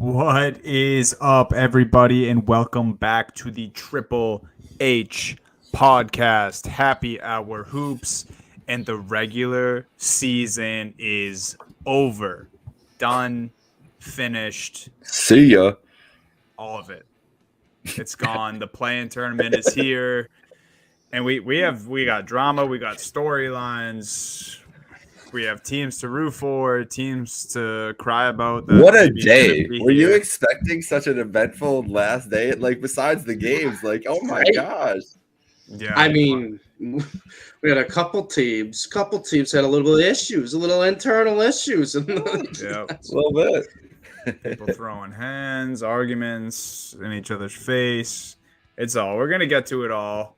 What is up, everybody, and welcome back to the Triple H podcast. Happy Hour Hoops, and the regular season is over. Done, finished, See ya. all of it. It's gone. The play-in tournament is here, and we got drama, we got storylines. We have teams to root for, teams to cry about. What a day. Were you expecting such an eventful last day? Like, besides the games, like, oh my gosh. Yeah. I mean, we had a couple teams had a little bit of issues, a little internal issues. Yeah. A little bit. People throwing hands, arguments in each other's face. It's all. We're going to get to it all.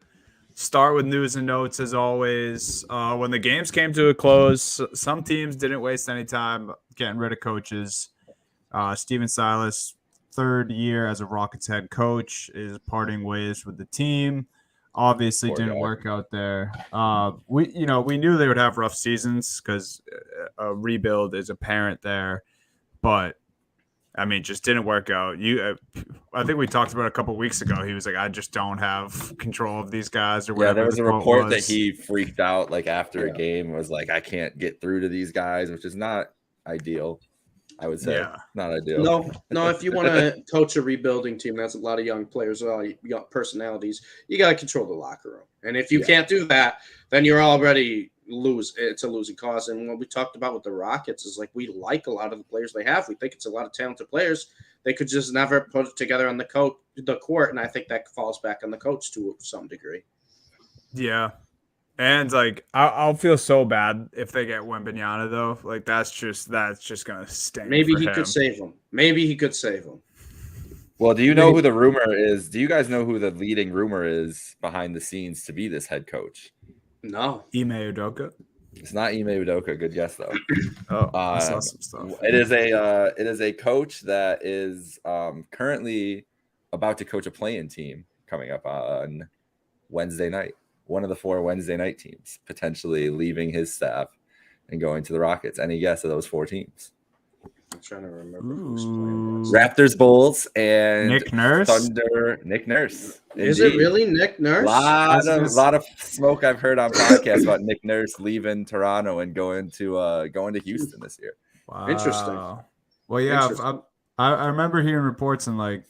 Start with news and notes as always. When the games came to a close, some teams didn't waste any time getting rid of coaches. Stephen Silas, third year as a Rockets head coach, is parting ways with the team. Obviously, didn't work out there. We knew they would have rough seasons because a rebuild is apparent there, but I mean, just didn't work out. I think we talked about it a couple of weeks ago. He was like, I just don't have control of these guys or whatever. Yeah, there was a report that he freaked out like after a game, was like, I can't get through to these guys, which is not ideal. I would say not ideal. No, if you want to coach a rebuilding team, that's a lot of young players, young personalities. You got to control the locker room. And if you can't do that, then you're already it's a losing cause. And what we talked about with the Rockets is like, we like a lot of the players they have. We think it's a lot of talented players. They could just never put it together on the court. And I think that falls back on the coach to some degree. Yeah. And like, I'll feel so bad if they get Wembanyama though. Like that's just going to stink. Maybe he could save him. Well, do you know who the rumor is? Do you guys know who the leading rumor is behind the scenes to be this head coach? No. Ime Udoka. It's not Ime Udoka. Good guess though. I saw some stuff. It is a coach that is currently about to coach a play-in team coming up on Wednesday night. One of the 4 Wednesday night teams potentially leaving his staff and going to the Rockets. Any guess of those 4 teams? I'm trying to remember who's playing. Raptors, Bulls, and Nick Nurse. Thunder. Nick Nurse. Is it really Nick Nurse? A lot of smoke I've heard on podcasts about Nick Nurse leaving Toronto and going to Houston this year. Wow. Interesting. Well, yeah, I remember hearing reports and like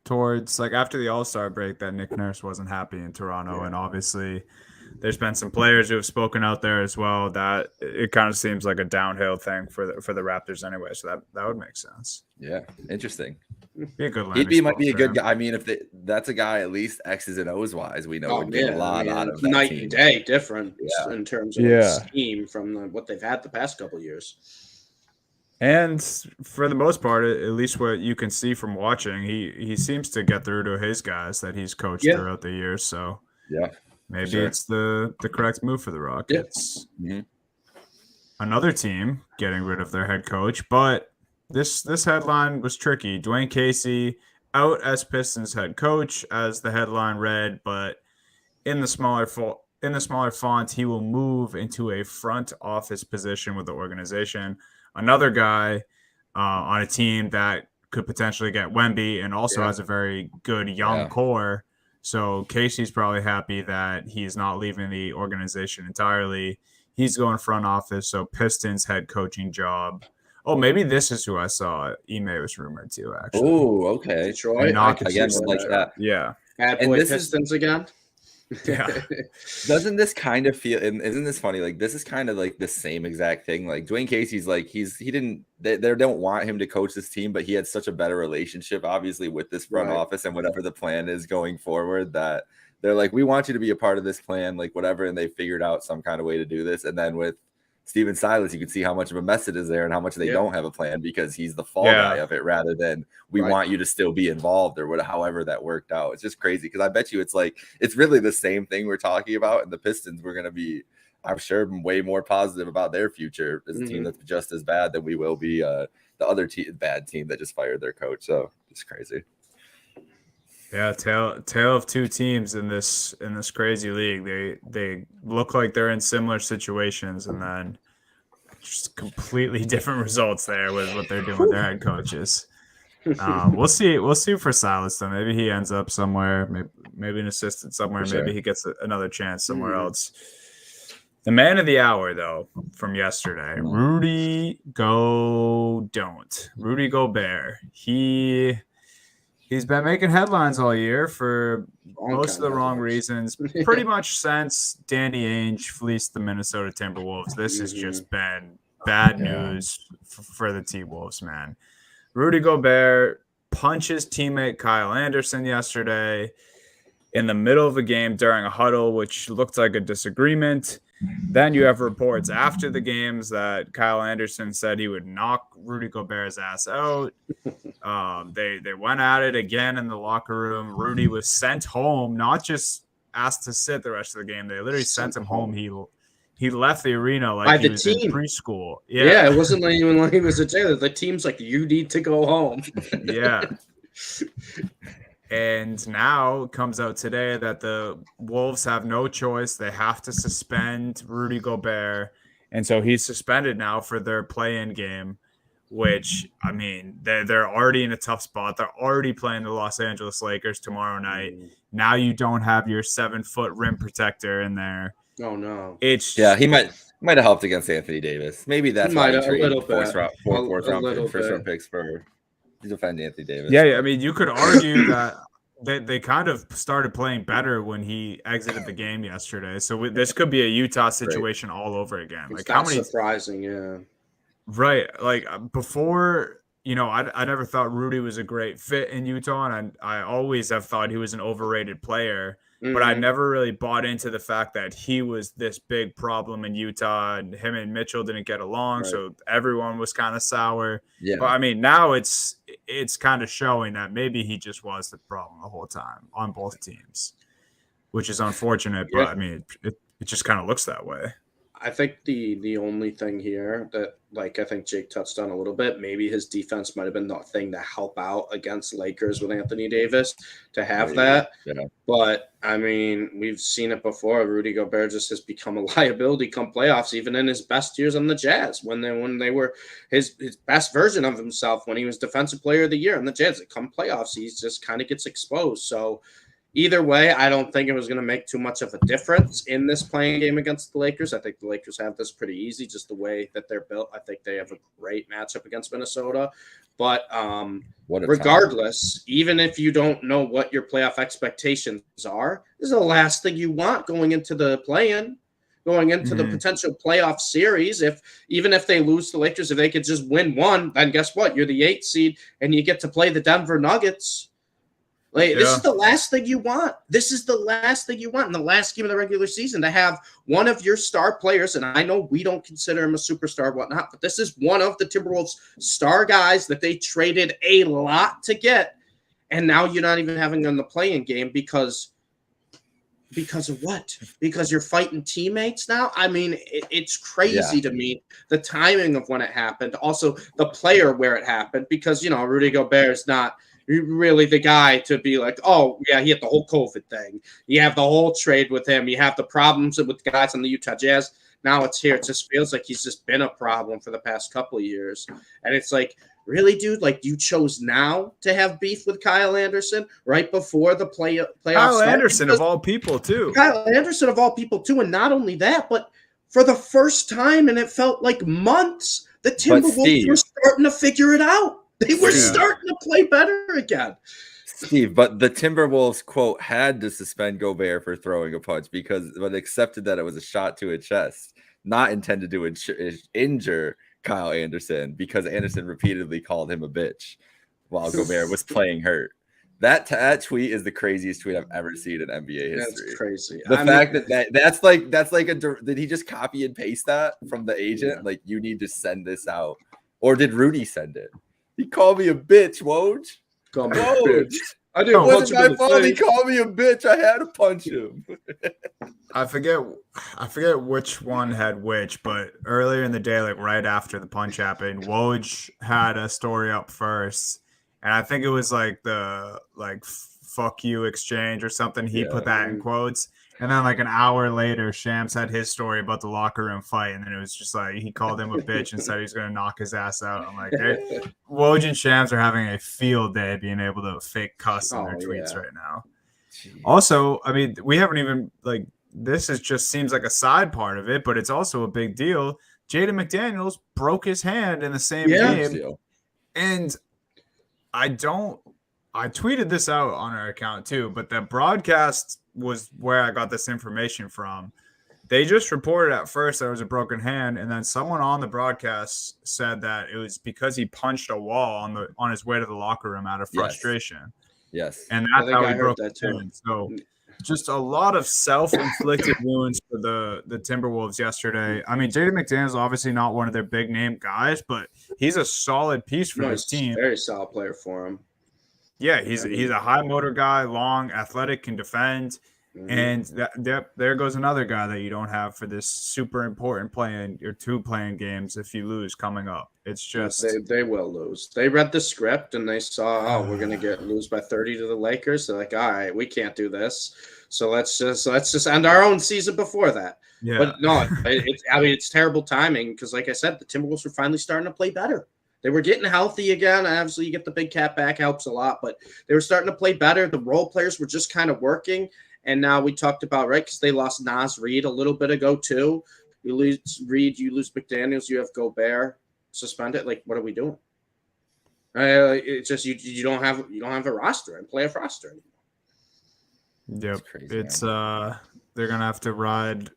towards like after the All-Star break that Nick Nurse wasn't happy in Toronto, and obviously there's been some players who have spoken out there as well that it kind of seems like a downhill thing for the Raptors anyway. So that would make sense. Yeah, interesting. Be a good might be a good guy. I mean, if that's a guy at least X's and O's wise, we know would get a lot out of that night team. and day different in terms of scheme from what they've had the past couple of years. And for the most part, at least what you can see from watching, he seems to get through to his guys that he's coached throughout the years. So maybe it's the correct move for the Rockets. Yeah. Mm-hmm. Another team getting rid of their head coach, but this headline was tricky. Dwayne Casey out as Pistons head coach, as the headline read, but in the smaller font, he will move into a front office position with the organization. Another guy on a team that could potentially get Wemby and also has a very good young core. So Casey's probably happy that he's not leaving the organization entirely. He's going front office, so Pistons head coaching job. Oh, maybe this is who I saw Ime was rumored to, actually. Oh, okay. Troy, again, like that. Yeah. Bad boy Pistons again. Yeah. Doesn't this kind of feel, and isn't this funny? Like, this is kind of like the same exact thing. Like, Dwayne Casey's like, they don't want him to coach this team, but he had such a better relationship, obviously, with this front office and whatever the plan is going forward, that they're like, we want you to be a part of this plan, like whatever. And they figured out some kind of way to do this. And then with Stephen Silas, you can see how much of a mess it is there and how much they don't have a plan because he's the fall guy of it rather than we want you to still be involved or whatever, however that worked out. It's just crazy because I bet you it's really the same thing we're talking about. And the Pistons, we're going to be, I'm sure, way more positive about their future as a team that's just as bad than we will be the other bad team that just fired their coach. So it's crazy. Yeah, tale of two teams in this crazy league. They look like they're in similar situations, and then just completely different results there with what they're doing with their head coaches. We'll see. We'll see for Silas though. Maybe he ends up somewhere. Maybe an assistant somewhere. For sure. Maybe he gets another chance somewhere else. The man of the hour, though, from yesterday, Rudy Gobert. He's been making headlines all year for most of the wrong reasons. Pretty much since Danny Ainge fleeced the Minnesota Timberwolves, this has just been bad news for the T-Wolves, man. Rudy Gobert punches teammate Kyle Anderson yesterday in the middle of a game during a huddle, which looked like a disagreement. Then you have reports after the games that Kyle Anderson said he would knock Rudy Gobert's ass out. They went at it again in the locker room. Rudy was sent home, not just asked to sit the rest of the game. They literally sent him home. He left the arena like he was in preschool. Yeah, it wasn't even like he was a jailer. The team's like, you need to go home. Yeah. And now it comes out today that the Wolves have no choice. They have to suspend Rudy Gobert. And so he's suspended now for their play-in game, which, I mean, they're already in a tough spot. They're already playing the Los Angeles Lakers tomorrow night. Now you don't have your 7-foot rim protector in there. Oh, no. He might have helped against Anthony Davis. Maybe that's why he traded first round picks to defend Anthony Davis. Yeah, I mean, you could argue that they kind of started playing better when he exited the game yesterday. So this could be a Utah situation all over again. It's like, how many surprising, yeah. Right. Like before, I never thought Rudy was a great fit in Utah, and I always have thought he was an overrated player. But I never really bought into the fact that he was this big problem in Utah, and him and Mitchell didn't get along, right. So everyone was kind of sour. Yeah. But I mean, now it's kind of showing that maybe he just was the problem the whole time on both teams, which is unfortunate. But I mean, it just kind of looks that way. I think the only thing here that, like, I think Jake touched on a little bit, maybe his defense might have been the thing to help out against Lakers with Anthony Davis to have that. Yeah. But, I mean, we've seen it before. Rudy Gobert just has become a liability come playoffs, even in his best years on the Jazz, when they were his best version of himself, when he was Defensive Player of the Year on the Jazz. Come playoffs, he just kind of gets exposed. So, either way, I don't think it was going to make too much of a difference in this playing game against the Lakers. I think the Lakers have this pretty easy, just the way that they're built. I think they have a great matchup against Minnesota. But regardless, even if you don't know what your playoff expectations are, this is the last thing you want going into the play-in, going into the potential playoff series. Even if they lose to the Lakers, if they could just win one, then guess what? You're the 8th seed, and you get to play the Denver Nuggets. This is the last thing you want. This is the last thing you want in the last game of the regular season, to have one of your star players, and I know we don't consider him a superstar or whatnot, but this is one of the Timberwolves' star guys that they traded a lot to get, and now you're not even having him in the play-in game because of what? Because you're fighting teammates now? I mean, it's crazy to me, the timing of when it happened. Also, the player where it happened, because, Rudy Gobert is not really the guy to be like, oh, yeah, he had the whole COVID thing. You have the whole trade with him. You have the problems with the guys on the Utah Jazz. Now it's here. It just feels like he's just been a problem for the past couple of years. And it's like, really, dude? Like, you chose now to have beef with Kyle Anderson right before the playoffs Kyle Anderson of all people, too. Kyle Anderson of all people, too. And not only that, but for the first time, and it felt like months, the Timberwolves were starting to figure it out. They were starting to play better again. Steve, but the Timberwolves, quote, had to suspend Gobert for throwing a punch but accepted that it was a shot to a chest, not intended to injure Kyle Anderson, because Anderson repeatedly called him a bitch while Gobert was playing hurt. That tweet is the craziest tweet I've ever seen in NBA history. That's crazy. The fact that's like did he just copy and paste that from the agent? Yeah. Like, you need to send this out. Or did Rudy send it? He called me a bitch, Woj. Call me a bitch. I didn't. It wasn't my fault. He called me a bitch. I had to punch him. I forget which one had which, but earlier in the day, like right after the punch happened, Woj had a story up first, and I think it was like the fuck you exchange or something. He put that in quotes, And then like an hour later, Shams had his story about the locker room fight, and then it was just like he called him a bitch and said he's gonna knock his ass out. I'm like, Woj and Shams are having a field day being able to fake cuss in their tweets right now. Jeez. Also, I mean, we haven't even like this is just seems like a side part of it, but it's also a big deal. Jaden McDaniels broke his hand in the same game. And I tweeted this out on our account too, but the broadcast was where I got this information from. They just reported at first there was a broken hand, and then someone on the broadcast said that it was because he punched a wall on his way to the locker room out of frustration. Yes. And that's how he broke that hand. So just a lot of self-inflicted wounds for the Timberwolves yesterday. I mean, Jaden McDaniels is obviously not one of their big name guys, but he's a solid piece for this team. Very solid player for him. Yeah, he's a high motor guy, long, athletic, can defend. Mm-hmm. And there goes another guy that you don't have for this super important two playing games if you lose coming up. It's just they will lose. They read the script and they saw, we're gonna lose by 30 to the Lakers. They're like, all right, we can't do this. So let's just end our own season before that. Yeah. But no, it's terrible timing because, like I said, the Timberwolves were finally starting to play better. They were getting healthy again. Obviously, you get the big cat back, helps a lot, but they were starting to play better. The role players were just kind of working. And now we talked about, right, because they lost Naz Reid a little bit ago, too. You lose Reid, you lose McDaniels, you have Gobert suspended. Like, what are we doing? It's just you don't have a roster and playoff roster anymore. Yep. It's they're gonna have to ride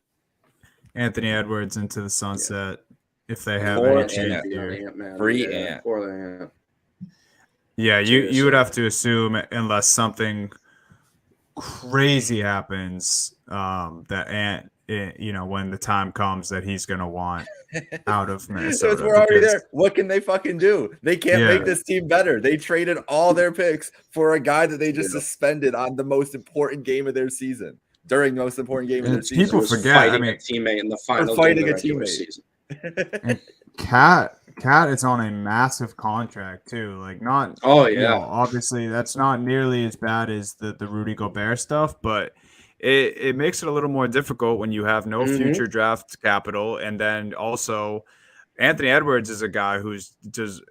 Anthony Edwards into the sunset if they have any chance here. Free Ant. Yeah, you would have to assume, unless something crazy happens, that Ant, when the time comes, that he's gonna want out of Minnesota. Because we're already there. What can they fucking do? They can't make this team better. They traded all their picks for a guy that they just suspended on the most important game of their season. During the most important game of their season. People forget. A teammate in the final game of the regular season. And Cat is on a massive contract too. Like not. Oh yeah. Obviously, that's not nearly as bad as the Rudy Gobert stuff, but it makes it a little more difficult when you have no future draft capital, and then also Anthony Edwards is a guy who's just,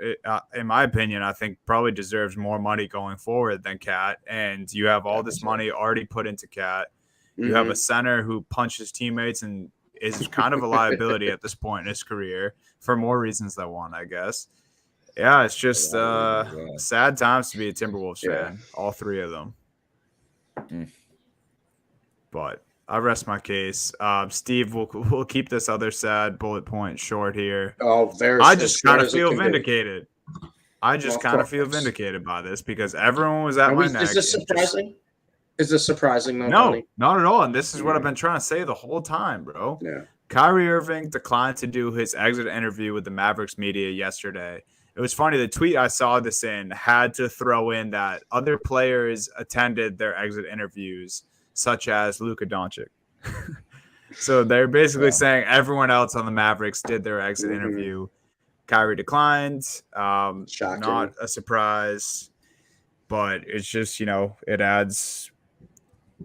in my opinion, I think probably deserves more money going forward than Cat, and you have all this money already put into Cat. You have a center who punches teammates and is kind of a liability at this point in his career for more reasons than one, I guess. Yeah, it's just sad times to be a Timberwolves fan, all three of them. But I rest my case. Steve, we'll keep this other sad bullet point short here. Oh, I just kind of feel vindicated. I just kind of feel vindicated by this because everyone was at my neck. Is this surprising? Is this surprising? No, Donnie? Not at all. And this is what I've been trying to say the whole time, bro. Yeah. Kyrie Irving declined to do his exit interview with the Mavericks media yesterday. It was funny. The tweet I saw this in had to throw in that other players attended their exit interviews, such as Luka Doncic. So they're basically saying everyone else on the Mavericks did their exit interview. Kyrie declined. Shocking. Not a surprise, but it's just, it adds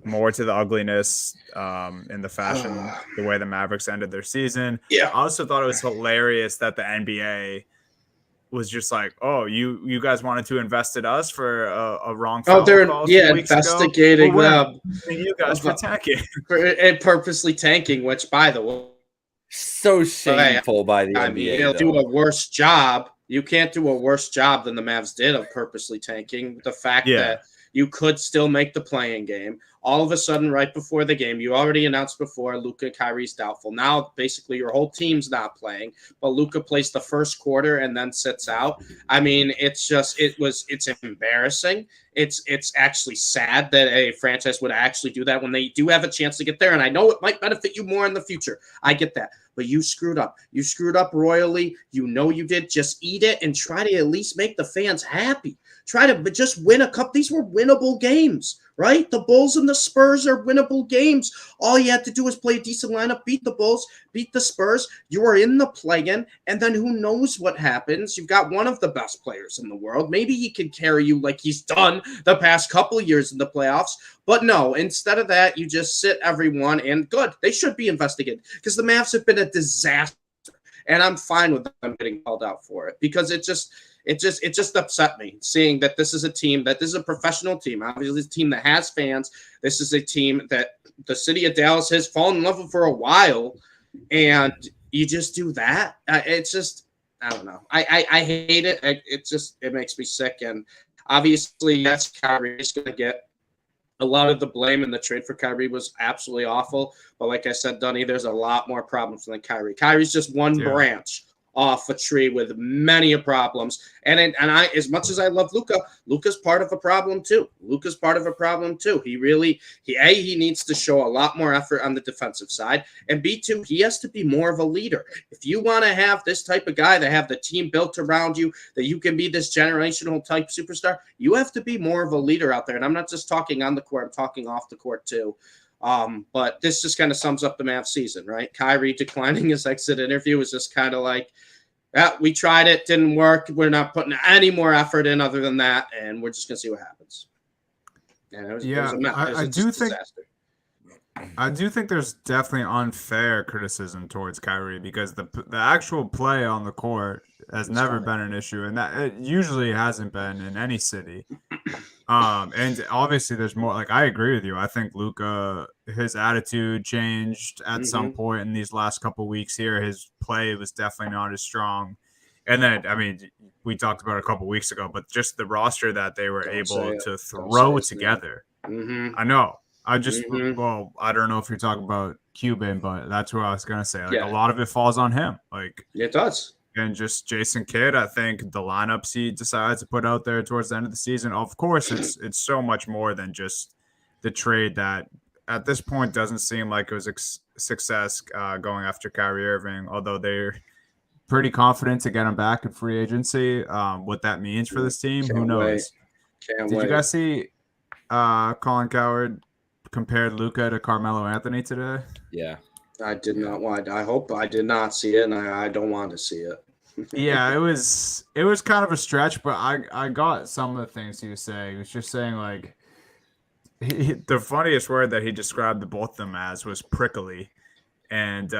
more to the ugliness in the fashion, the way the Mavericks ended their season. Yeah. I also thought it was hilarious that the NBA was just like, oh, you guys wanted to invest in us for a wrong phone call investigating them. You guys for tanking. And purposely tanking, which, by the way, so shameful by the NBA. They'll do a worse job. You can't do a worse job than the Mavs did of purposely tanking. The fact that you could still make the playing game. All of a sudden, right before the game, you already announced before Luka and Kyrie's doubtful. Now, basically, your whole team's not playing, but Luka plays the first quarter and then sits out. I mean, it's embarrassing. It's actually sad that a franchise would actually do that when they do have a chance to get there. And I know it might benefit you more in the future. I get that. But you screwed up. You screwed up royally. You did. Just eat it and try to at least make the fans happy. Try to just win a cup. These were winnable games. right? The Bulls and the Spurs are winnable games. All you had to do was play a decent lineup, beat the Bulls, beat the Spurs. You are in the play-in, and then who knows what happens? You've got one of the best players in the world. Maybe he can carry you like he's done the past couple years in the playoffs. But no, instead of that, you just sit everyone, and good. They should be investigated because the Mavs have been a disaster. And I'm fine with them getting called out for it because it just upset me seeing that this is a professional team. Obviously, it's a team that has fans. This is a team that the city of Dallas has fallen in love with for a while, and you just do that. It's just, I don't know. I hate it. It makes me sick. And obviously, yes, Kyrie is going to get a lot of the blame, and the trade for Kyrie was absolutely awful. But like I said, Dunny, there's a lot more problems than Kyrie. Kyrie's just one branch off a tree with many problems. And I, as much as I love Luka, Luka's part of a problem too. He needs to show a lot more effort on the defensive side. And B2, he has to be more of a leader. If you want to have this type of guy that have the team built around you, that you can be this generational type superstar, you have to be more of a leader out there. And I'm not just talking on the court, I'm talking off the court too. But this just kind of sums up the Mavs season, right? Kyrie declining his exit interview was just kind of like, yeah, we tried it, didn't work. We're not putting any more effort in other than that, and we're just gonna see what happens. And I do think there's definitely unfair criticism towards Kyrie because the actual play on the court has never been an issue, and that it usually hasn't been in any city. And obviously there's more. Like, I agree with you. I think Luka, his attitude changed at some point in these last couple weeks here. His play was definitely not as strong. And then, I mean, we talked about it a couple weeks ago, but just the roster that they were able to throw together. I know. Well, I don't know if you're talking about Cuban, but that's what I was gonna say. Like, a lot of it falls on him. Like, it does. And just Jason Kidd, I think the lineups he decides to put out there towards the end of the season, of course, it's so much more than just the trade that at this point doesn't seem like it was a success going after Kyrie Irving, although they're pretty confident to get him back in free agency. What that means for this team, who knows? Did you guys see Colin Cowherd compared Luka to Carmelo Anthony today? Yeah. I did not want. I hope I did not see it, and I don't want to see it. Yeah, it was kind of a stretch, but I got some of the things he was saying. He was just saying, like, the funniest word that he described the both of them as was prickly, and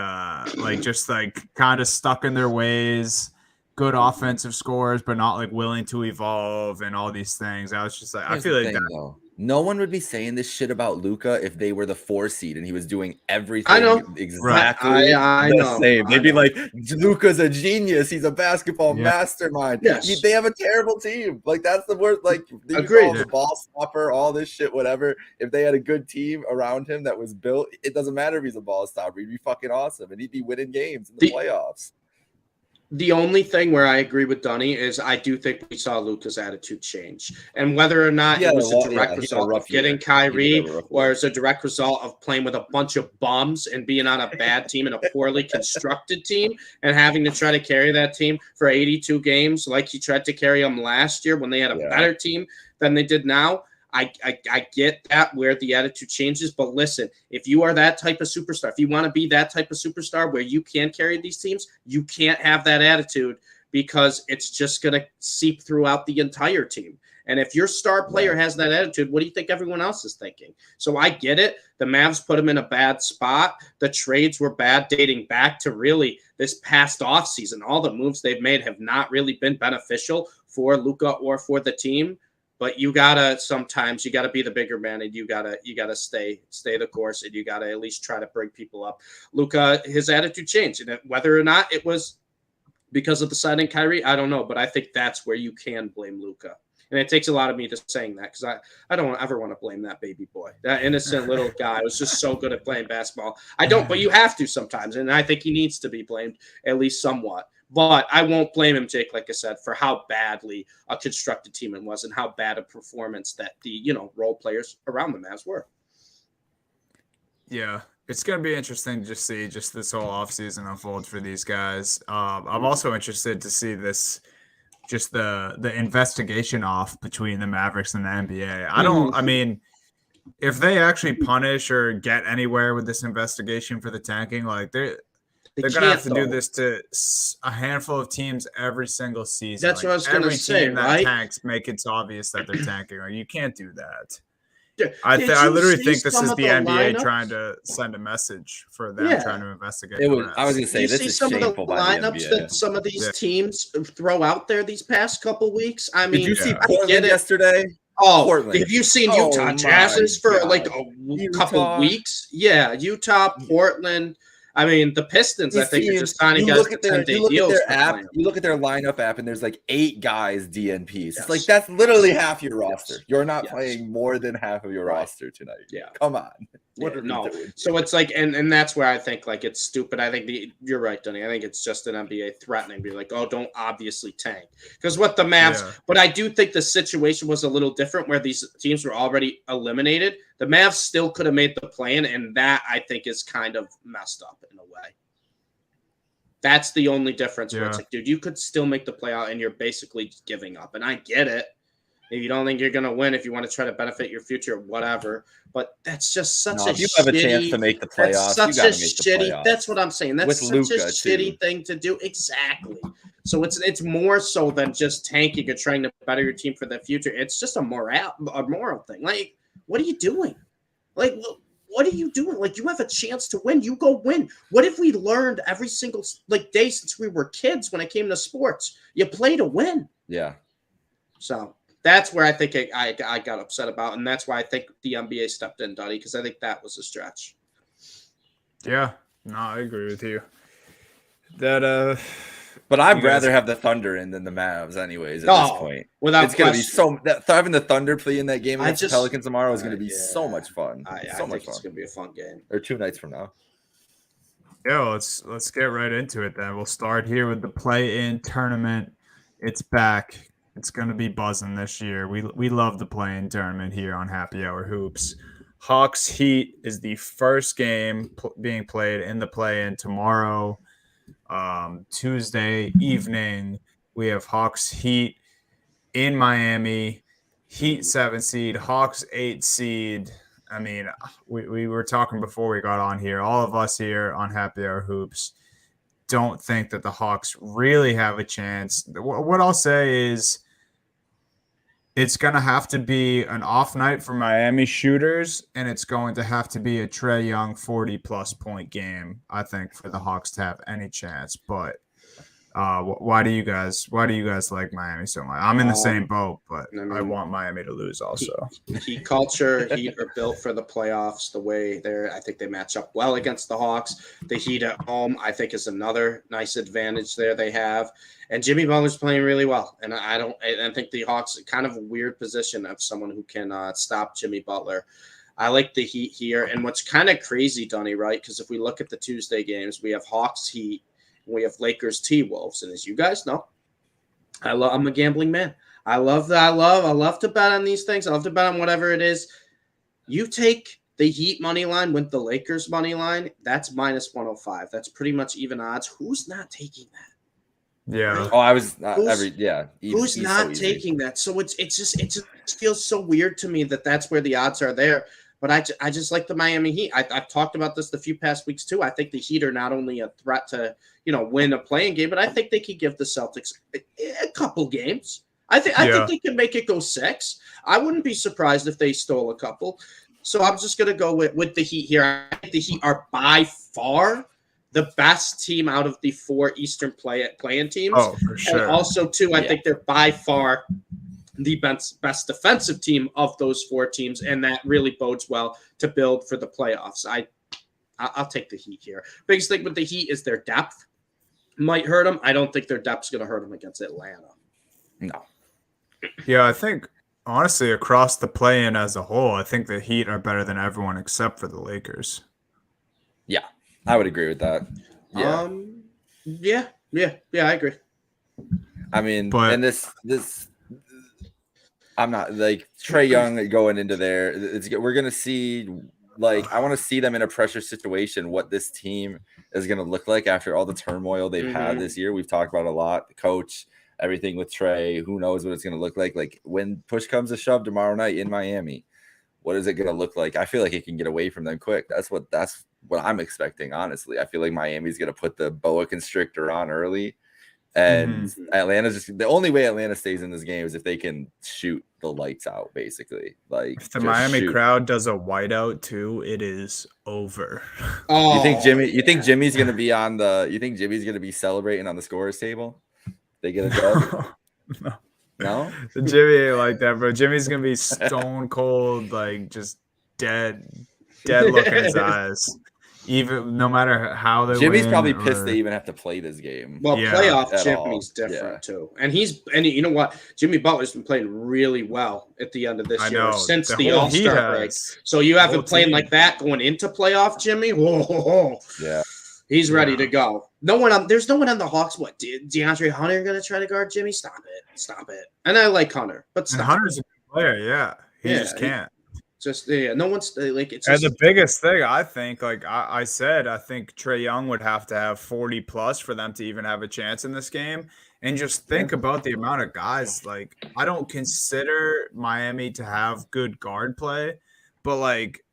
like just like kind of stuck in their ways. Good offensive scores, but not like willing to evolve and all these things. I was just like, I feel like that. No one would be saying this shit about Luka if they were the 4 seed and he was doing everything exactly the same. They'd be like, Luka's a genius. He's a basketball mastermind. Yes. They have a terrible team. Like, that's the word. Like, agreed. The ball stopper, all this shit, whatever. If they had a good team around him that was built, it doesn't matter if he's a ball stopper. He'd be fucking awesome, and he'd be winning games in the playoffs. The only thing where I agree with Dunny is I do think we saw Luka's attitude change. And whether or not it was a direct result of getting Kyrie or it's a direct result of playing with a bunch of bums and being on a bad team and a poorly constructed team and having to try to carry that team for 82 games like he tried to carry them last year when they had a better team than they did now. I get that where the attitude changes, but listen, if you are that type of superstar, if you want to be that type of superstar where you can carry these teams, you can't have that attitude because it's just going to seep throughout the entire team. And if your star player has that attitude, what do you think everyone else is thinking? So I get it. The Mavs put him in a bad spot. The trades were bad dating back to really this past offseason. All the moves they've made have not really been beneficial for Luka or for the team. But you gotta be the bigger man, and you gotta stay the course, and you gotta at least try to bring people up. Luka, his attitude changed, and whether or not it was because of the signing Kyrie, I don't know. But I think that's where you can blame Luka, and it takes a lot of me to saying that because I don't ever want to blame that baby boy, that innocent little guy who was just so good at playing basketball. I don't, but you have to sometimes, and I think he needs to be blamed at least somewhat. But I won't blame him, Jake, like I said, for how badly a constructed team it was and how bad a performance that the, role players around the Mavs were. Yeah, it's going to be interesting to just see just this whole offseason unfold for these guys. I'm also interested to see this, just the investigation off between the Mavericks and the NBA. I mean, if they actually punish or get anywhere with this investigation for the tanking, like they're going to have to do this to a handful of teams every single season. That's like, what I was going to say, team that right? tanks, make it obvious that they're tanking. Like, you can't do that. Did I literally you think see this is some the of NBA lineups? trying to send a message for them Yeah. trying to investigate. It the was. I was refs. going to say You this see is some of the shameful by the lineups NBA. that some of these teams throw out there these past couple weeks. I mean, Did you see Yeah. I Portland get it. yesterday? Oh, Portland. have you seen Oh Utah my Jazz's for like God. a couple Utah. weeks? Yeah, Utah, Portland. I mean, the Pistons, I think, are just signing guys to 10-day deals. You look at their lineup app, and there's like 8 guys DNPs. Yes. It's like that's literally half your roster. You're not Yes. playing more than half of your Right. roster tonight. Yeah. Come on. Yeah, What are we no. doing? So it's like, and that's where I think like it's stupid. I think you're right, Dunny. I think it's just an NBA threatening, be like, oh, don't obviously tank, because what the Mavs. Yeah. But I do think the situation was a little different where these teams were already eliminated. The Mavs still could have made the plan, and that I think is kind of messed up in a way. That's the only difference. Where it's like, dude, you could still make the play out, and you're basically giving up. And I get it. If you don't think you're going to win, if you want to try to benefit your future, whatever. But that's just such a if you have a chance to make the playoffs, that's you such got a to make the shitty. playoffs. That's what I'm saying. That's With such Luka, a shitty too. thing to do. Exactly. So it's more so than just tanking or trying to better your team for the future. It's just a moral thing. Like, what are you doing? Like, what are you doing? Like, you have a chance to win. You go win. What if we learned every single day since we were kids when it came to sports? You play to win. Yeah. So that's where I think I got upset about, and that's why I think the NBA stepped in, Duddy, because I think that was a stretch. Yeah, no, I agree with you. That But I'd You guys- rather have the Thunder in than the Mavs, anyways. At this point, without it's going to be question. having the Thunder play in that game I against the just- Pelicans tomorrow is going to be yeah. so much fun. I so think much it's fun. going to be a fun game. Or 2 nights from now. Yeah, let's get right into it then. We'll start here with the play-in tournament. It's back. It's going to be buzzing this year. We love the play-in tournament here on Happy Hour Hoops. Hawks Heat is the first game being played in the play-in tomorrow. Tuesday evening, we have Hawks Heat in Miami. Heat 7 seed, Hawks 8 seed. I mean, we were talking before we got on here. All of us here on Happy Hour Hoops don't think that the Hawks really have a chance. What I'll say is it's going to have to be an off night for Miami shooters, and it's going to have to be a Trae Young 40-plus point game, I think, for the Hawks to have any chance. But why do you guys like Miami so much? I'm in the same boat, but I want Miami to lose also. Heat culture, Heat are built for the playoffs. The way I think they match up well against the Hawks. The Heat at home, I think, is another nice advantage there they have. And Jimmy Butler's playing really well. And I think the Hawks are kind of a weird position of someone who can stop Jimmy Butler. I like the Heat here. And what's kind of crazy, Dunny, right? Because if we look at the Tuesday games, we have Hawks Heat, and we have Lakers T-Wolves. And as you guys know, I'm a gambling man. I love to bet on these things. I love to bet on whatever it is. You take the Heat money line with the Lakers money line, that's minus 105. That's pretty much even odds. Who's not taking that? Yeah. Oh, I was who's not taking that? So it just feels so weird to me that that's where the odds are there. But I just like the Miami Heat. I've talked about this the few past weeks too. I think the Heat are not only a threat to win a playing game, but I think they could give the Celtics a couple games. I think they can make it go 6. I wouldn't be surprised if they stole a couple. So I'm just gonna go with the Heat here. I think the Heat are by far the best team out of the 4 Eastern play-in teams. Oh, for sure. And also, too, I think they're by far the best defensive team of those 4 teams, and that really bodes well to build for the playoffs. I'll take the Heat here. Biggest thing with the Heat is their depth might hurt them. I don't think their depth's going to hurt them against Atlanta. No. Yeah, I think, honestly, across the play-in as a whole, I think the Heat are better than everyone except for the Lakers. Yeah, I would agree with that. Yeah. Yeah, I agree. I mean, But- and this I'm not like Trae Young going into there. We're gonna see, like, I want to see them in a pressure situation. What this team is gonna look like after all the turmoil they've had this year. We've talked about a lot. The coach, everything with Trae. Who knows what it's gonna look like? Like when push comes to shove tomorrow night in Miami. what is it going to look like? I feel like it can get away from them quick. That's what I'm expecting, honestly. I feel like Miami's going to put the boa constrictor on early. And Atlanta's just the only way Atlanta stays in this game is if they can shoot the lights out, basically. Like if the Miami crowd does a whiteout too, it is over. Oh, you think Jimmy's gonna be on the? You think Jimmy's gonna be celebrating on the scorers table? They get a dub? No, Jimmy ain't like that, bro. Jimmy's gonna be stone cold, like just dead look in his eyes. Even no matter how they Jimmy's win probably pissed they even have to play this game. Well, playoff Jimmy's different too, and you know what? Jimmy Butler's been playing really well at the end of this year since the All-Star break. So you haven't played like that going into playoff Jimmy. Whoa. Yeah, he's ready to go. There's no one on the Hawks. What, DeAndre Hunter going to try to guard Jimmy? Stop it. And I like Hunter, but Hunter's a good player. Yeah, he just can't. No one's like it's. And the biggest thing I think, like I said, I think Trae Young would have to have 40 plus for them to even have a chance in this game. And just think about the amount of guys. Like, I don't consider Miami to have good guard play, but like,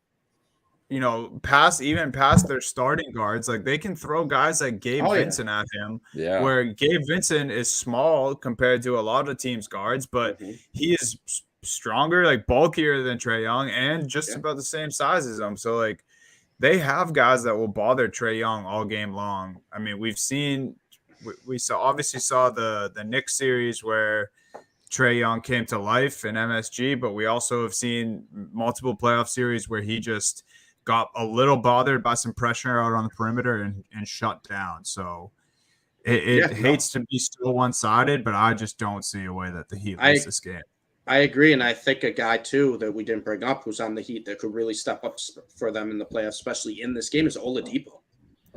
you know, past their starting guards, like they can throw guys like Gabe Vincent at him. Yeah. Where Gabe Vincent is small compared to a lot of teams' guards, but he is stronger, like bulkier than Trae Young, and just about the same size as him. So like they have guys that will bother Trae Young all game long. I mean, we saw the Knicks series where Trae Young came to life in MSG, but we also have seen multiple playoff series where he just got a little bothered by some pressure out on the perimeter and shut down. So it hates to be so one-sided, but I just don't see a way that the Heat lose this game. I agree, and I think a guy, too, that we didn't bring up who's on the Heat that could really step up for them in the playoffs, especially in this game, is Oladipo.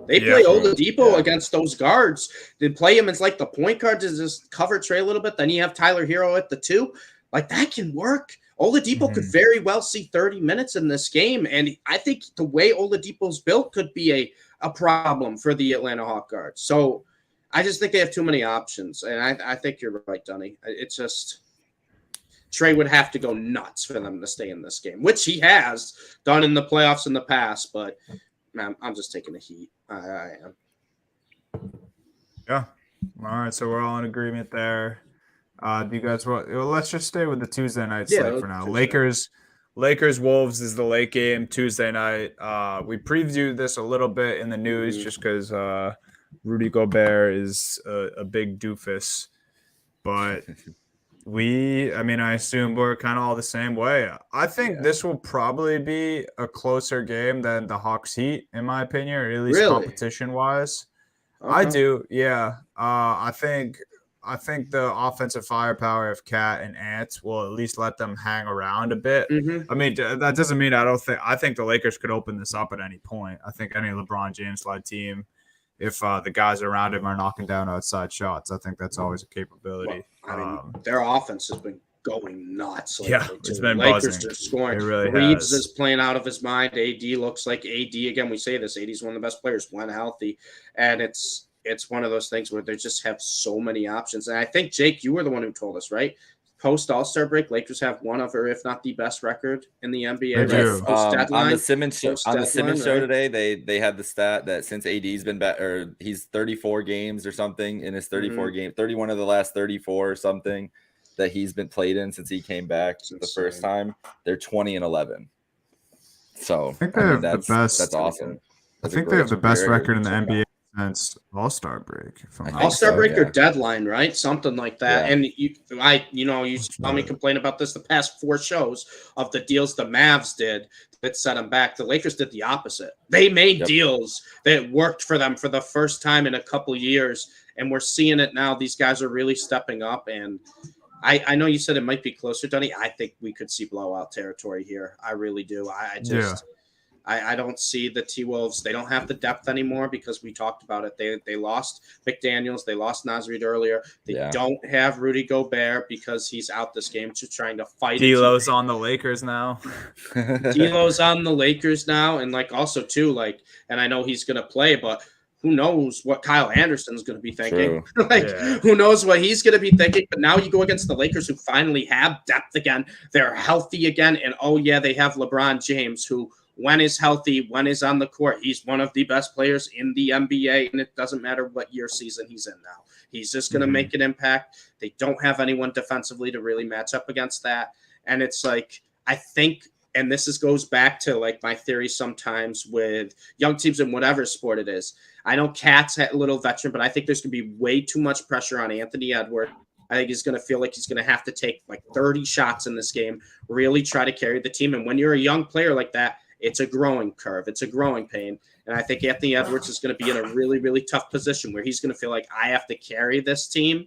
They play Oladipo against those guards. They play him as like the point guard to just cover Trae a little bit. Then you have Tyler Hero at the 2. Like, that can work. Oladipo could very well see 30 minutes in this game, and I think the way Oladipo's built could be a problem for the Atlanta Hawks guards. So I just think they have too many options, and I think you're right, Dunny. It's just – Trae would have to go nuts for them to stay in this game, which he has done in the playoffs in the past. But, man, I'm just taking the Heat. I am. Yeah. All right, so we're all in agreement there. Do you guys want? Well, let's just stay with the Tuesday night slate for now. Lakers Wolves is the late game Tuesday night. We previewed this a little bit in the news just because Rudy Gobert is a big doofus, but. I assume we're kind of all the same way. I think this will probably be a closer game than the Hawks Heat, in my opinion, or at least competition-wise. Okay. I do, yeah. I think the offensive firepower of Cat and Ant will at least let them hang around a bit. I mean, that doesn't mean I think the Lakers could open this up at any point. I think any LeBron James-led team, if the guys around him are knocking down outside shots, I think that's always a capability. Their offense has been going nuts. It's been Lakers buzzing. Are scoring. It really Reeves has. is playing out of his mind. AD looks like AD again. We say this. AD's one of the best players when healthy, and it's one of those things where they just have so many options. And I think Jake, you were the one who told us, right? Post All-Star break, Lakers have one of, or if not the best record in the NBA. On the Simmons show today, they had the stat that since AD's been back, or he's 34 games or something in his 34 game, 31 of the last 34 or something that he's been played in since he came back the first time. They're 20-11. So I think they have the best. That's awesome. I think they have the best record in the NBA since All-Star break. All-Star break or deadline, right? Something like that. Yeah. And you saw me complain about this the past 4 shows of the deals the Mavs did that set them back. The Lakers did the opposite. They made deals that worked for them for the first time in a couple years, and we're seeing it now. These guys are really stepping up, and I know you said it might be closer, Dunny. I think we could see blowout territory here. I really do. I don't see the T-Wolves. They don't have the depth anymore because we talked about it. They lost McDaniels. They lost Naz Reid earlier. They don't have Rudy Gobert because he's out this game just trying to fight. D'Lo's on the Lakers now. D'Lo's on the Lakers now. And, also, too, and I know he's going to play, but who knows what Kyle Anderson's going to be thinking? Yeah. Who knows what he's going to be thinking? But now you go against the Lakers, who finally have depth again. They're healthy again. And, oh, yeah, they have LeBron James, who, when is healthy, when is on the court, he's one of the best players in the NBA. And it doesn't matter what year season he's in now. He's just going to make an impact. They don't have anyone defensively to really match up against that. And it's like, I think, and this goes back to like my theory sometimes with young teams in whatever sport it is. I know Cat's a little veteran, but I think there's going to be way too much pressure on Anthony Edwards. I think he's going to feel like he's going to have to take like 30 shots in this game, really try to carry the team. And when you're a young player like that, it's a growing curve. It's a growing pain. And I think Anthony Edwards is going to be in a really, really tough position where he's going to feel like I have to carry this team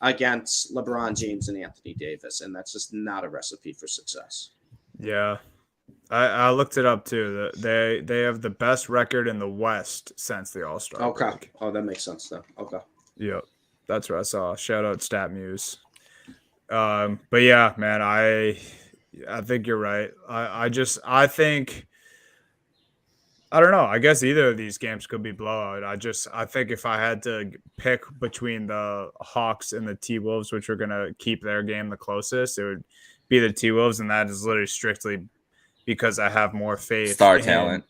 against LeBron James and Anthony Davis. And that's just not a recipe for success. Yeah. I looked it up too. They have the best record in the West since the All-Star break. Oh, that makes sense then. Okay. Yep. That's what I saw. Shout out StatMuse. But yeah, man, I think you're right. I think I don't know. I guess either of these games could be blowout. I think if I had to pick between the Hawks and the T-Wolves, which are going to keep their game the closest, it would be the T-Wolves, and that is literally strictly because I have more faith. Star talent.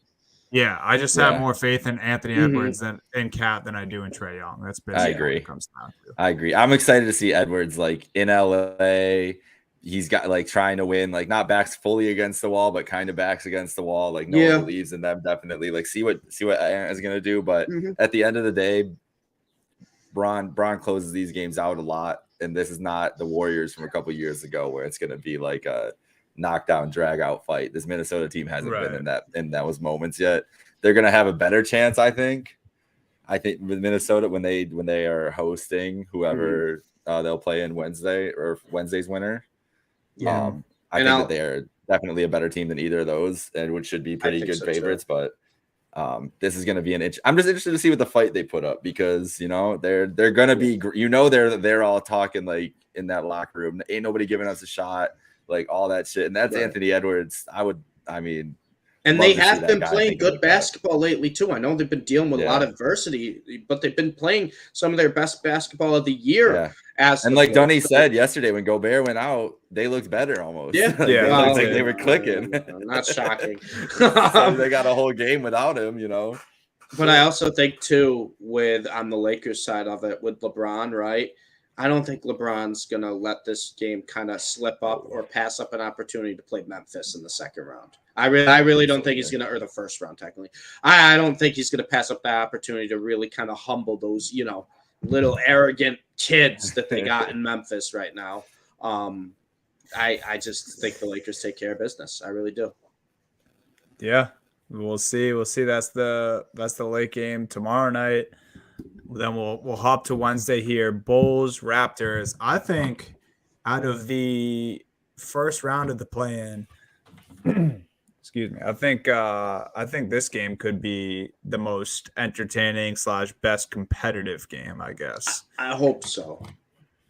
Yeah, I just have more faith in Anthony Edwards and Cat than I do in Trae Young. That's basically what it comes down to. I agree. I'm excited to see Edwards like in LA. He's got like trying to win, like not backs fully against the wall, but kind of backs against the wall. Like no one believes in them. Definitely, like see what Aaron is gonna do. But at the end of the day, Bron closes these games out a lot, and this is not the Warriors from a couple years ago where it's gonna be like a knockdown, drag out fight. This Minnesota team hasn't been in those moments yet. They're gonna have a better chance, I think. With Minnesota when they are hosting whoever they'll play in Wednesday or Wednesday's winner. Yeah. I think that they're definitely a better team than either of those, and which should be pretty good favorites. Too. But this is going to be I'm just interested to see what the fight they put up because they're going to be they're all talking like in that locker room. Ain't nobody giving us a shot, like all that shit. And that's Anthony Edwards. And they have been playing good basketball lately, too. I know they've been dealing with a lot of adversity, but they've been playing some of their best basketball of the year. Yeah. And like Dunny said yesterday, when Gobert went out, they looked better almost. Yeah. Like they were clicking. Not shocking. They got a whole game without him, But I also think, too, on the Lakers side of it, with LeBron, right? I don't think LeBron's going to let this game kind of slip up or pass up an opportunity to play Memphis in the second round. I really don't think he's going to, or the first round, technically. I don't think he's going to pass up that opportunity to really kind of humble those, little arrogant kids that they got in Memphis right now. I just think the Lakers take care of business. I really do. Yeah, we'll see. That's the late game tomorrow night. Then we'll hop to Wednesday here. Bulls, Raptors. I think out of the first round of the play-in, excuse me. I think this game could be the most entertaining / best competitive game, I guess. I hope so.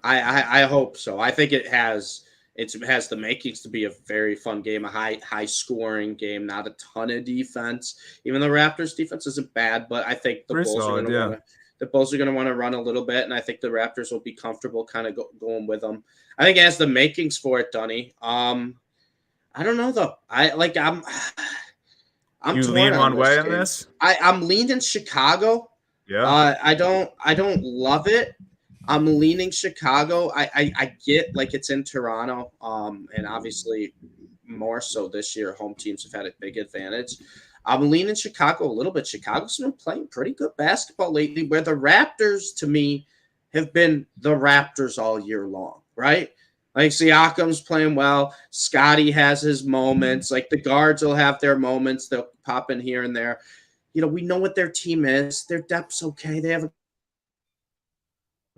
I hope so. I think it has the makings to be a very fun game, a high scoring game, not a ton of defense. Even the Raptors defense isn't bad, but I think the Bulls are going to want to run a little bit, and I think the Raptors will be comfortable kind of going with them. I think it has the makings for it, Dunny. I don't know though. I'm you lean one way in this? I'm leaning Chicago. Yeah. I don't love it. I'm leaning Chicago. I get like it's in Toronto. And obviously more so this year, home teams have had a big advantage. I'm leaning Chicago a little bit. Chicago's been playing pretty good basketball lately, where the Raptors, to me, have been the Raptors all year long, right? Like Siakam's playing well. Scotty has his moments. Like the guards will have their moments. They'll pop in here and there. We know what their team is. Their depth's okay. They have a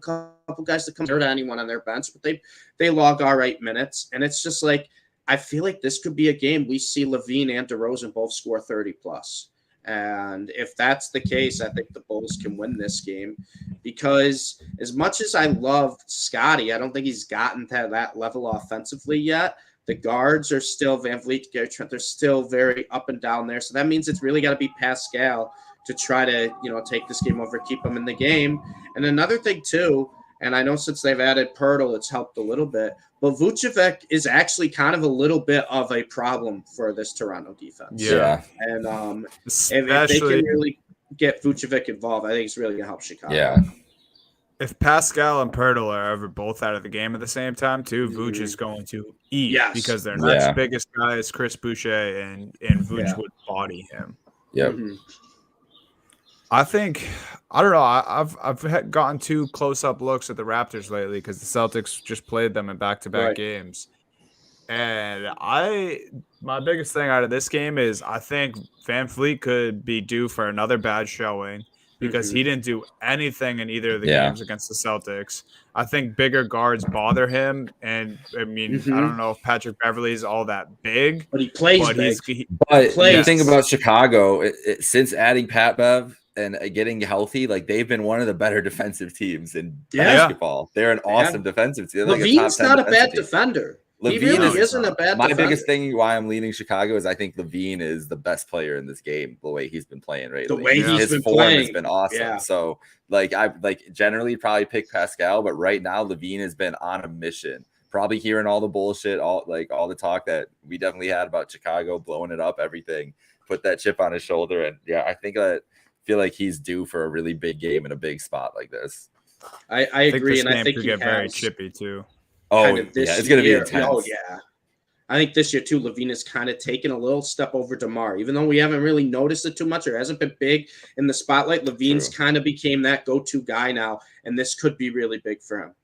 couple guys that come to anyone on their bench, but they log all right minutes. And it's just like, I feel like this could be a game we see Levine and DeRozan both score 30 plus. And if that's the case, I think the Bulls can win this game, because as much as I love Scotty, I don't think he's gotten to that level offensively yet. The guards are still Van Vliet, Gary Trent. They're still very up and down there. So that means it's really got to be Pascal to try to, take this game over, keep them in the game. And another thing too, and I know since they've added Pirtle, it's helped a little bit, but Vucevic is actually kind of a little bit of a problem for this Toronto defense. Yeah. And if they can really get Vucevic involved, I think it's really going to help Chicago. Yeah. If Pascal and Pirtle are ever both out of the game at the same time, too, Vooch is going to eat because their next biggest guy is Chris Boucher, and Vooch would body him. Yep. I think I don't know. I've gotten 2 close-up looks at the Raptors lately because the Celtics just played them in back-to-back games, and my biggest thing out of this game is I think Van Fleet could be due for another bad showing. Because he didn't do anything in either of the games against the Celtics. I think bigger guards bother him. And, I mean, I don't know if Patrick Beverley is all that big. But he plays big. The thing about Chicago, since adding Pat Bev and getting healthy, like they've been one of the better defensive teams in basketball. They're an awesome defensive team. LaVine's not a bad defender. LaVine he really isn't a bad defender. My biggest thing why I'm leaning Chicago is I think LaVine is the best player in this game, the way he's been playing lately. The way he's been form playing has been awesome. Yeah. So I generally probably pick Pascal, but right now LaVine has been on a mission. Probably hearing all the bullshit, all the talk that we definitely had about Chicago blowing it up, everything, put that chip on his shoulder. And I feel like he's due for a really big game in a big spot like this. I agree, and I think he get very chippy too. It's going to be intense. Oh, yeah. I think this year, too, LaVine has kind of taken a little step over DeMar. Even though we haven't really noticed it too much or hasn't been big in the spotlight, LaVine's kind of became that go-to guy now, and this could be really big for him.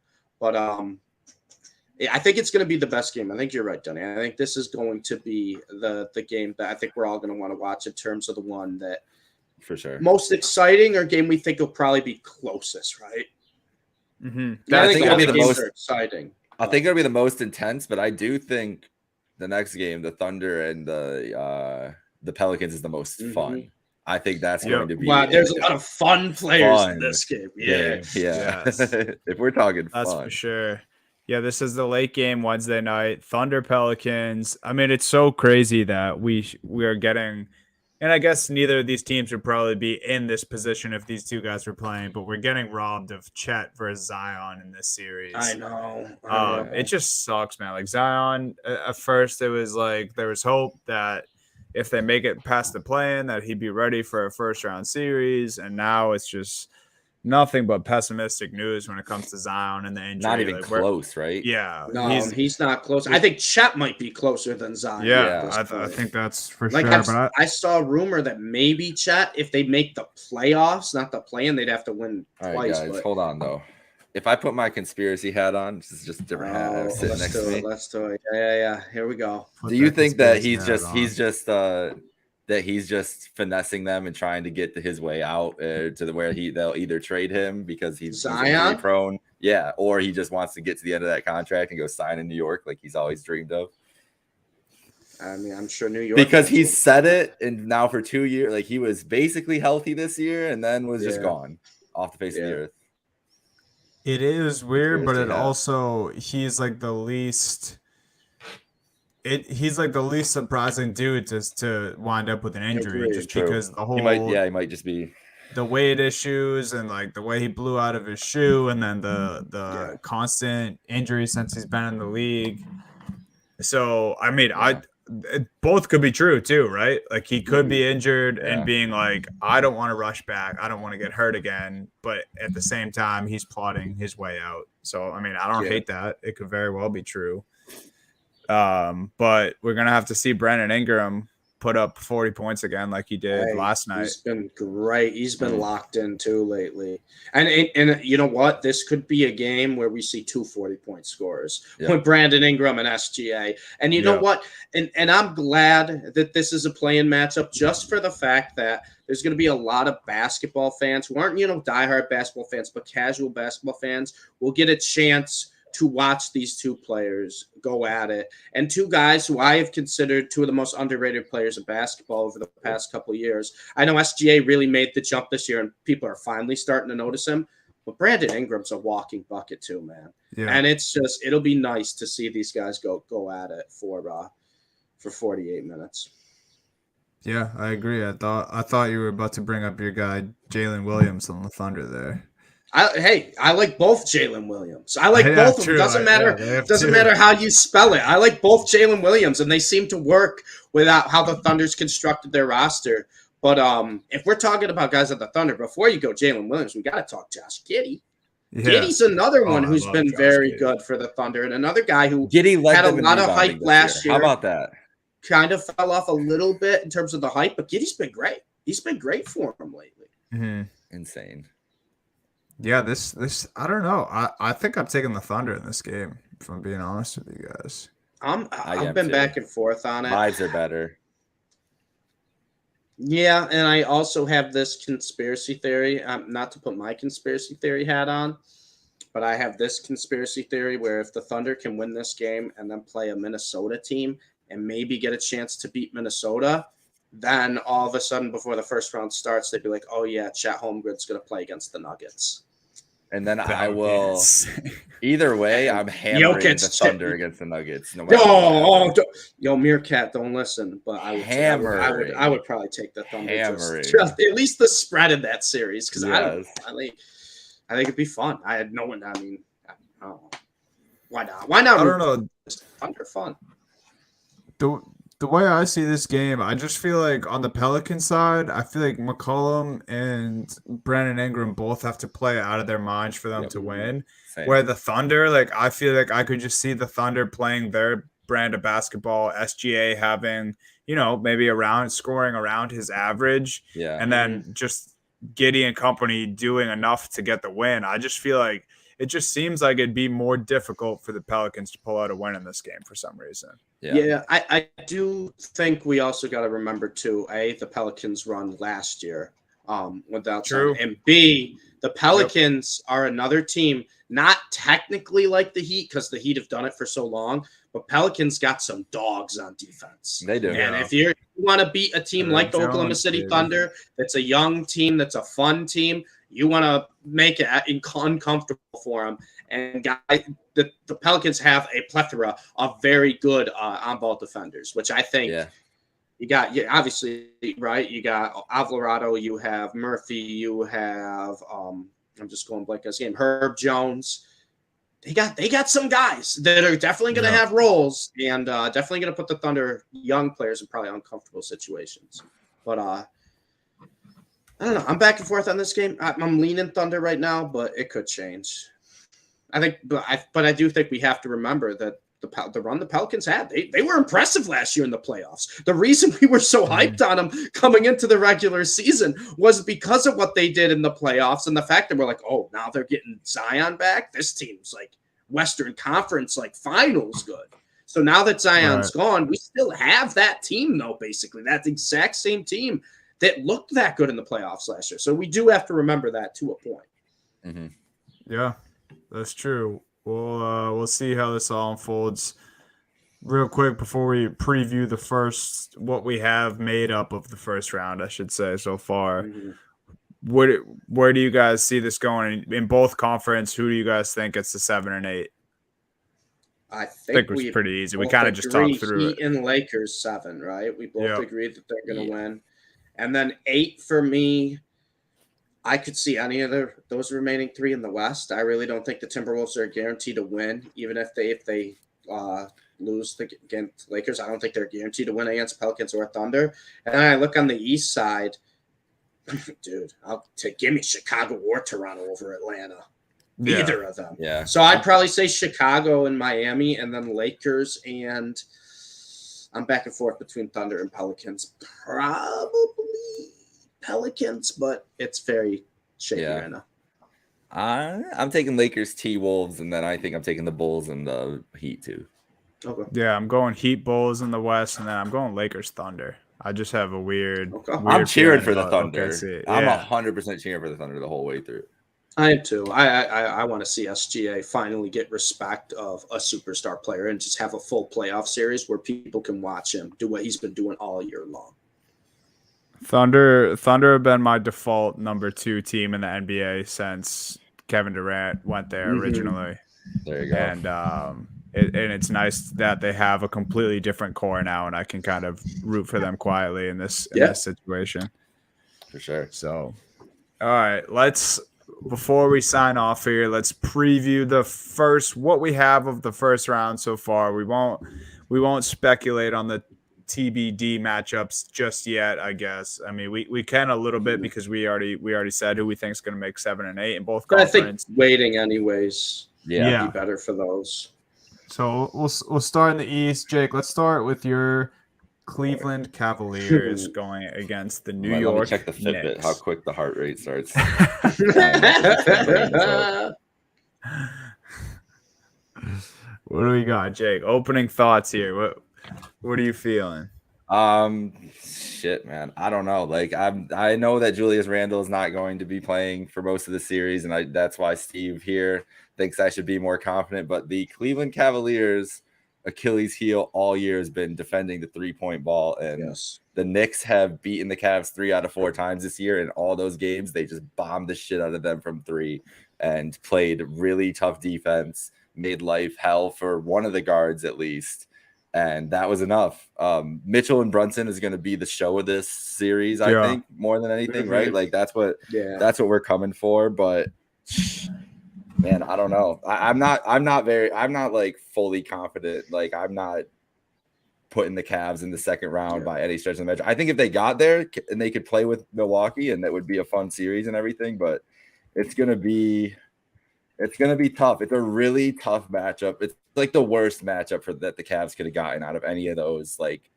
But I think it's going to be the best game. I think you're right, Dunny. I think this is going to be the game that I think we're all going to want to watch in terms of the one that for sure most exciting or game we think will probably be closest, right? I think it'll be the most exciting. I think it'll be the most intense, but I do think the next game, the Thunder and the Pelicans, is the most fun. I think that's going to be. Wow, there's a lot of fun players in this game. Yeah. Yes. If we're talking that's fun. For sure. Yeah, this is the late game Wednesday night. Thunder Pelicans. I mean, it's so crazy that we are getting. And I guess neither of these teams would probably be in this position if these two guys were playing, but we're getting robbed of Chet versus Zion in this series. I know. It just sucks, man. Like Zion, at first it was like there was hope that if they make it past the play-in that he'd be ready for a first-round series, and now it's just nothing but pessimistic news when it comes to Zion and the injury. Not even close, right? Yeah. No, he's not close. I think Chet might be closer than Zion. Yeah, I think that's for sure. But I saw a rumor that maybe Chet, if they make the playoffs, not the play-in, they'd have to win twice. All right, guys, hold on, though. If I put my conspiracy hat on, this is just a different hat I have sitting next to me. Let's do it. Yeah. Here we go. Do you think that he's just finessing them and trying to get his way out to where they'll either trade him because he's injury prone, or he just wants to get to the end of that contract and go sign in New York like he's always dreamed of? I mean, I'm sure New York, because he's said it, and now for 2 years, like he was basically healthy this year and then was just gone off the face of the earth. It is weird, but it also he's like the least. He's like the least surprising dude just to wind up with an injury, because the whole he might just be the weight issues and like the way he blew out of his shoe, and then the constant injury since he's been in the league. So I mean, both could be true too, right? Like he could be injured and being like, I don't want to rush back, I don't want to get hurt again, but at the same time, he's plotting his way out. So I mean, I don't hate that. It could very well be true. But we're gonna have to see Brandon Ingram put up 40 points again like he did last night. He's been great. He's been locked in too lately. And you know what? This could be a game where we see 2 40-point scorers with Brandon Ingram and SGA. And you know what? And I'm glad that this is a play-in matchup just for the fact that there's going to be a lot of basketball fans who aren't, diehard basketball fans, but casual basketball fans will get a chance to watch these two players go at it, and two guys who I have considered two of the most underrated players of basketball over the past couple of years. I know SGA really made the jump this year, and people are finally starting to notice him. But Brandon Ingram's a walking bucket too, man. Yeah. And it'll be nice to see these guys go at it for 48 minutes. Yeah, I agree. I thought you were about to bring up your guy Jalen Williams on the Thunder there. I like both Jalen Williams. I like Yeah, both of them. true. Doesn't Yeah, matter. they have Doesn't two. matter how you spell it. I like both Jalen Williams, and they seem to work without how the Thunder's constructed their roster. But if we're talking about guys at the Thunder, before you go Jalen Williams, we got to talk Josh Giddey. Yeah. Giddey's another one I who's love been Josh very Giddey. good for the Thunder, and another guy who Giddey led had a them in lot of rebounding hype this last year. How about that? Kind of fell off a little bit in terms of the hype, but Giddey's been great. He's been great for him lately. Mm-hmm. Insane. Yeah, this I don't know. I think I'm taking the Thunder in this game, if I'm being honest with you guys. I've been too. back and forth on it. Vibes are better. Yeah, and I also have this conspiracy theory. Not to put my conspiracy theory hat on, but I have this conspiracy theory where if the Thunder can win this game and then play a Minnesota team and maybe get a chance to beat Minnesota, then all of a sudden before the first round starts, they'd be like, oh yeah, Chet Holmgren's going to play against the Nuggets. And then That I would be will. insane. Either way, I'm hammering Jokic the shit. Thunder against the Nuggets. No matter what happens. Yo, Meerkat, don't listen. But I would probably take the Thunder. Hammering. Just at least the spread of that series because Yes. I think it'd be fun. I had no one. I mean, I don't know. Why not? Why not? I don't know. Thunder fun. The way I see this game, I just feel like on the Pelican side, I feel like McCollum and Brandon Ingram both have to play out of their minds for them Yep. to win. Same. Where the Thunder, like I feel like I could just see the Thunder playing their brand of basketball, SGA having, maybe scoring around his average, Yeah. and then just Giddey and company doing enough to get the win. I just feel like it just seems like it'd be more difficult for the Pelicans to pull out a win in this game for some reason. Yeah, I do think we also got to remember too, the Pelicans run last year without True. Sun, and B, the Pelicans are another team, not technically like the Heat because the Heat have done it for so long, but Pelicans got some dogs on defense. They do. And if you want to beat a team like the Oklahoma City Thunder, that's a young team, that's a fun team, you want to make it uncomfortable for them. And the Pelicans have a plethora of very good on-ball defenders, which I think you got. Obviously, right? You got Alvarado, you have Murphy, you have I'm just going blank on his game. Herb Jones. They got some guys that are definitely going to have roles and definitely going to put the Thunder young players in probably uncomfortable situations. But I don't know. I'm back and forth on this game. I'm leaning Thunder right now, but it could change. I think, but I do think we have to remember that the run the Pelicans had, they were impressive last year in the playoffs. The reason we were so hyped on them coming into the regular season was because of what they did in the playoffs and the fact that we're like, oh, now they're getting Zion back. This team's like Western Conference, like finals good. So now that Zion's gone, we still have that team though, basically. That exact same team that looked that good in the playoffs last year. So we do have to remember that to a point. Mm-hmm. Yeah, that's true. We'll see how this all unfolds. Real quick before we preview what we have made up of the first round, I should say so far. Mm-hmm. Where do you guys see this going in both conference? Who do you guys think gets the 7 and 8? I think it was pretty easy. We kind of just talked through Heat it. and Lakers 7, right? We both agree that they're going to win. And then 8 for me, I could see any of those remaining 3 in the West. I really don't think the Timberwolves are guaranteed to win, even if they lose against Lakers. I don't think they're guaranteed to win against Pelicans or Thunder. And then I look on the East side, dude. Give me Chicago or Toronto over Atlanta. Yeah. Either of them. Yeah. So I'd probably say Chicago and Miami, and then Lakers, and I'm back and forth between Thunder and Pelicans. Probably Pelicans, but it's very shaky right now. I'm taking Lakers, T-Wolves, and then I think I'm taking the Bulls and the Heat too. Okay. Yeah, I'm going Heat Bulls in the West, and then I'm going Lakers Thunder. I just have a weird. I'm cheering for the feeling Thunder. OKC. I'm Yeah. 100% cheering for the Thunder the whole way through. I am too. I want to see SGA finally get respect of a superstar player and just have a full playoff series where people can watch him do what he's been doing all year long. Thunder have been my default number 2 team in the NBA since Kevin Durant went there originally. There you go. And and it's nice that they have a completely different core now, and I can kind of root for them quietly in this situation. For sure. So, all right, before we sign off here, let's preview what we have of the first round so far. We won't speculate on the TBD matchups just yet, I guess. I mean, we can a little bit because we already said who we think is going to make 7 and 8 in both conferences. I think waiting anyways would be better for those. So we'll start in the East. Jake, let's start with your Cleveland Cavaliers going against the New York Knicks. Let me check the Fitbit, how quick the heart rate starts. What do we got, Jake? Opening thoughts here. What are you feeling? Shit, man. I don't know. Like I know that Julius Randle is not going to be playing for most of the series, and that's why Steve here thinks I should be more confident. But the Cleveland Cavaliers' Achilles heel all year has been defending the 3-point ball, and the Knicks have beaten the Cavs 3 out of 4 times this year. In all those games, they just bombed the shit out of them from 3 and played really tough defense, made life hell for one of the guards at least. And that was enough. Mitchell and Brunson is going to be the show of this series, I think, more than anything, right? Like that's what we're coming for. But man, I don't know. I'm not like fully confident. Like I'm not putting the Cavs in the second round by any stretch of the measure. I think if they got there and they could play with Milwaukee, and that would be a fun series and everything. But it's gonna be tough. It's a really tough matchup. It's like the worst matchup that the Cavs could have gotten out of any of those like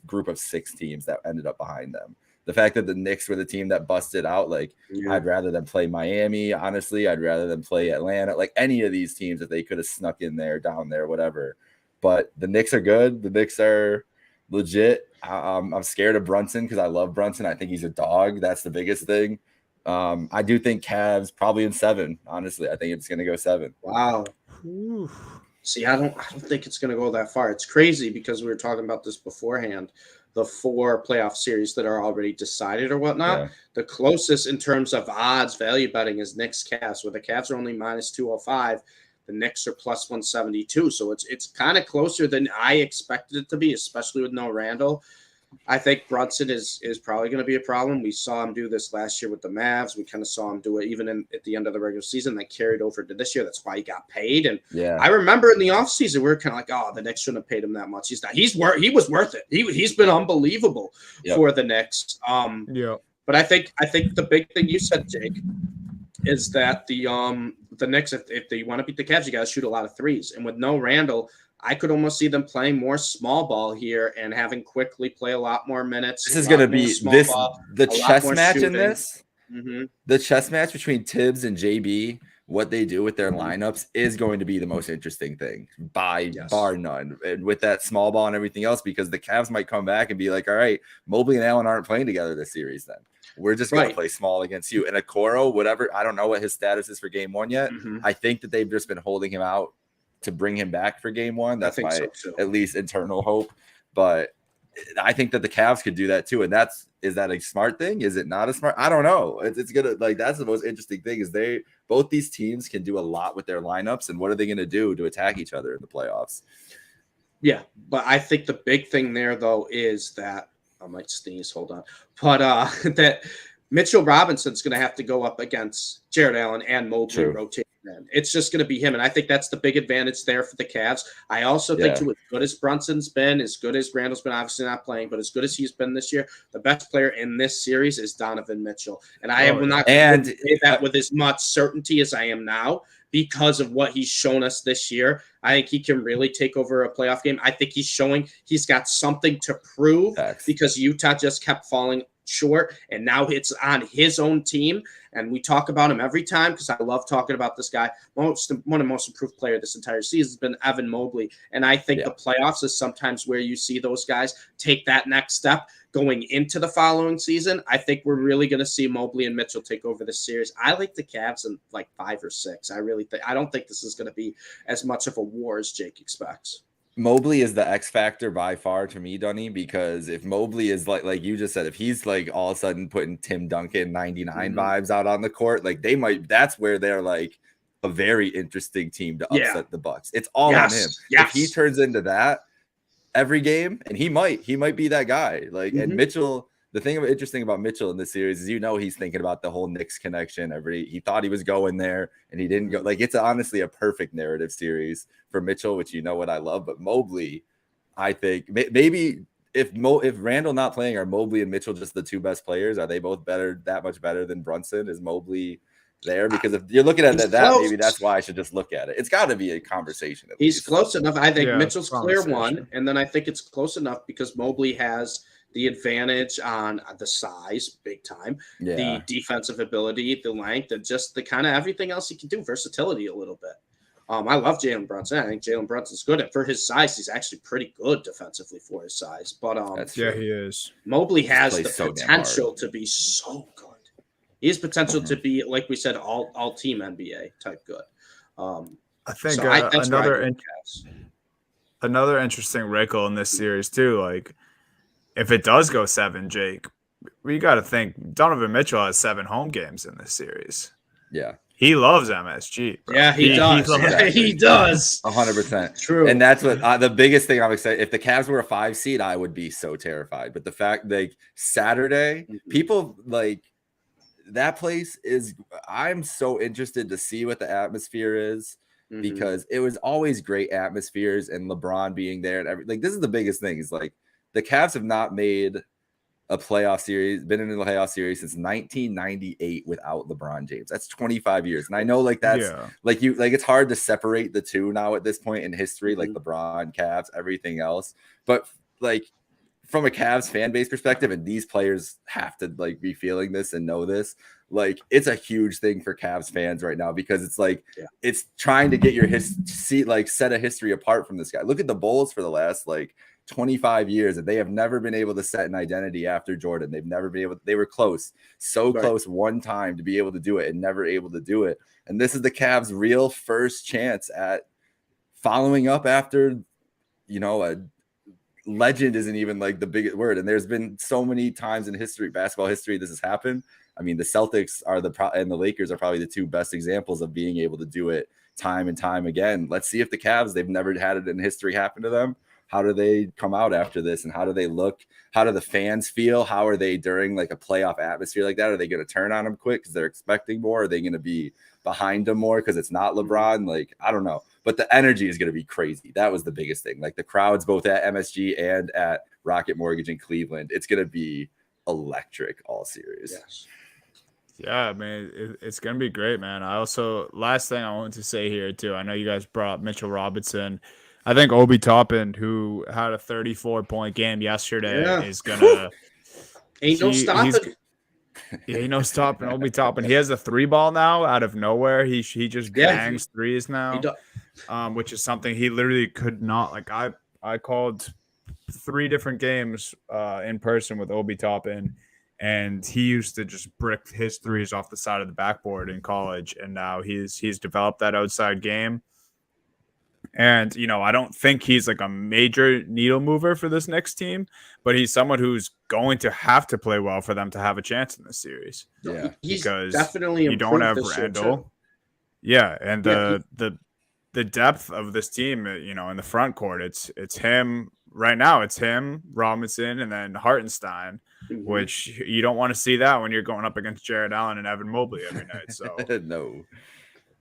group of 6 teams that ended up behind them. The fact that the Knicks were the team that busted out, like I'd rather them play Miami. Honestly, I'd rather them play Atlanta, like any of these teams that they could have snuck in there, down there, whatever. But the Knicks are good. The Knicks are legit. I'm scared of Brunson because I love Brunson. I think he's a dog. That's the biggest thing. I do think Cavs probably in 7. Honestly, I think it's going to go 7. Wow. See, I don't think it's going to go that far. It's crazy because we were talking about this beforehand. The 4 playoff series that are already decided or whatnot. The closest in terms of odds value betting is Knicks Cavs, where the Cavs are only minus 205. The Knicks are plus 172. So it's kind of closer than I expected it to be, especially with no Randall. I think Brunson is probably going to be a problem. We saw him do this last year with the Mavs. We kind of saw him do it even at the end of the regular season. That carried over to this year. That's why he got paid. And I remember in the offseason, we were kind of like, oh, the Knicks shouldn't have paid him that much. He was worth it. He's been unbelievable for the Knicks. But I think the big thing you said, Jake, is that the Knicks, if they want to beat the Cavs, you got to shoot a lot of threes. And with no Randall, I could almost see them playing more small ball here and having Quickly play a lot more minutes. This is going to be the chess match in this. The chess match between Tibbs and JB, what they do with their lineups is going to be the most interesting thing by bar none. And with that small ball and everything else, because the Cavs might come back and be like, all right, Mobley and Allen aren't playing together this series then. We're just going to play small against you. And Okoro, whatever, I don't know what his status is for game 1 yet. I think that they've just been holding him out to bring him back for game 1. That's my at least internal hope. But I think that the Cavs could do that too. And is that a smart thing? Is it not a smart? I don't know. It's gonna, like, that's the most interesting thing is both these teams can do a lot with their lineups. And what are they going to do to attack each other in the playoffs? Yeah. But I think the big thing there though, is that I might sneeze, hold on. But that Mitchell Robinson's going to have to go up against Jared Allen and Mobley rotating. It's just going to be him. And I think that's the big advantage there for the Cavs. I also think too, as good as Brunson's been, as good as Randall's been, obviously not playing, but as good as he's been this year, the best player in this series is Donovan Mitchell. And I am not going to say that with as much certainty as I am now because of what he's shown us this year. I think he can really take over a playoff game. I think he's showing he's got something to prove because Utah just kept falling short, and now it's on his own team. And we talk about him every time because I love talking about this guy. One of the most improved player this entire season has been Evan Mobley. And I think the playoffs is sometimes where you see those guys take that next step going into the following season. I think we're really going to see Mobley and Mitchell take over this series. I like the Cavs in like 5 or 6. I don't think this is going to be as much of a war as Jake expects. Mobley is the X factor by far to me, Dunny, because if Mobley is like you just said, if he's like all of a sudden putting Tim Duncan 99 vibes out on the court, like that's where they're like, a very interesting team to Yeah. upset the Bucks. It's all on him. Yes. If he turns into that every game, and he might be that guy. Like, and Mitchell, the thing interesting about Mitchell in this series is, he's thinking about the whole Knicks connection. He thought he was going there and he didn't go. Like, it's honestly a perfect narrative series for Mitchell, which what I love. But Mobley, I think maybe if Randall not playing, are Mobley and Mitchell just the two best players? Are they both that much better than Brunson? Is Mobley there? Because if you're looking at that, maybe that's why I should just look at it. It's got to be a conversation. He's close enough. I think Mitchell's clear conversation. one, and then I think it's close enough because Mobley has the advantage on the size, big time, the defensive ability, the length, and just the kind of everything else he can do, versatility a little bit. I love Jalen Brunson. I think Jalen Brunson's good. And for his size, he's actually pretty good defensively for his size. But he is. Mobley has the potential to be so good. He has potential to be, like we said, all team NBA type good. I think another interesting wrinkle in this series too. Like, if it does go 7, Jake, we got to think Donovan Mitchell has 7 home games in this series. Yeah. He loves MSG. Bro. Yeah, he does. He does. 100%. True. And that's what the biggest thing I'm excited. If the Cavs were a 5 seed, I would be so terrified. But the fact, like, Saturday, people like that place is. I'm so interested to see what the atmosphere is because it was always great atmospheres and LeBron being there and like this is the biggest thing is like the Cavs have not made a playoff series, been in the playoff series since 1998 without LeBron James. That's 25 years. And I know like that's like it's hard to separate the two now at this point in history, like LeBron, Cavs, everything else. But like from a Cavs fan base perspective, and these players have to like be feeling this and know this, like it's a huge thing for Cavs fans right now because it's like it's trying to get your set a history apart from this guy. Look at the Bulls for the last like 25 years and they have never been able to set an identity after Jordan. They've never been able they were close, close one time to be able to do it and never able to do it. And this is the Cavs' real first chance at following up after, a legend isn't even like the biggest word. And there's been so many times in basketball history, this has happened. I mean, the Celtics and the Lakers are probably the two best examples of being able to do it time and time again. Let's see if the Cavs, they've never had it in history happen to them. How do they come out after this and how do they look? How do the fans feel? How are they during like a playoff atmosphere like that? Are they going to turn on them quick because they're expecting more? Are they going to be behind them more because it's not LeBron? Like, I don't know. But the energy is going to be crazy. That was the biggest thing. Like the crowds both at MSG and at Rocket Mortgage in Cleveland. It's going to be electric all series. Yes. Yeah, man, it's going to be great, man. Last thing I wanted to say here too, I know you guys brought Mitchell Robinson. I think Obi Toppin, who had a 34-point game yesterday, is gonna ain't no stopping. Ain't no stopping Obi Toppin. He has a 3-ball now out of nowhere. He just bangs threes now, which is something he literally could not. Like I called 3 different games in person with Obi Toppin, and he used to just brick his threes off the side of the backboard in college, and now he's developed that outside game. And, I don't think he's like a major needle mover for this next team, but he's someone who's going to have to play well for them to have a chance in this series. Yeah, because definitely you don't have Randall. Yeah, and the depth of this team, in the front court, it's him right now. It's him, Robinson, and then Hartenstein, which you don't want to see that when you're going up against Jared Allen and Evan Mobley every night. So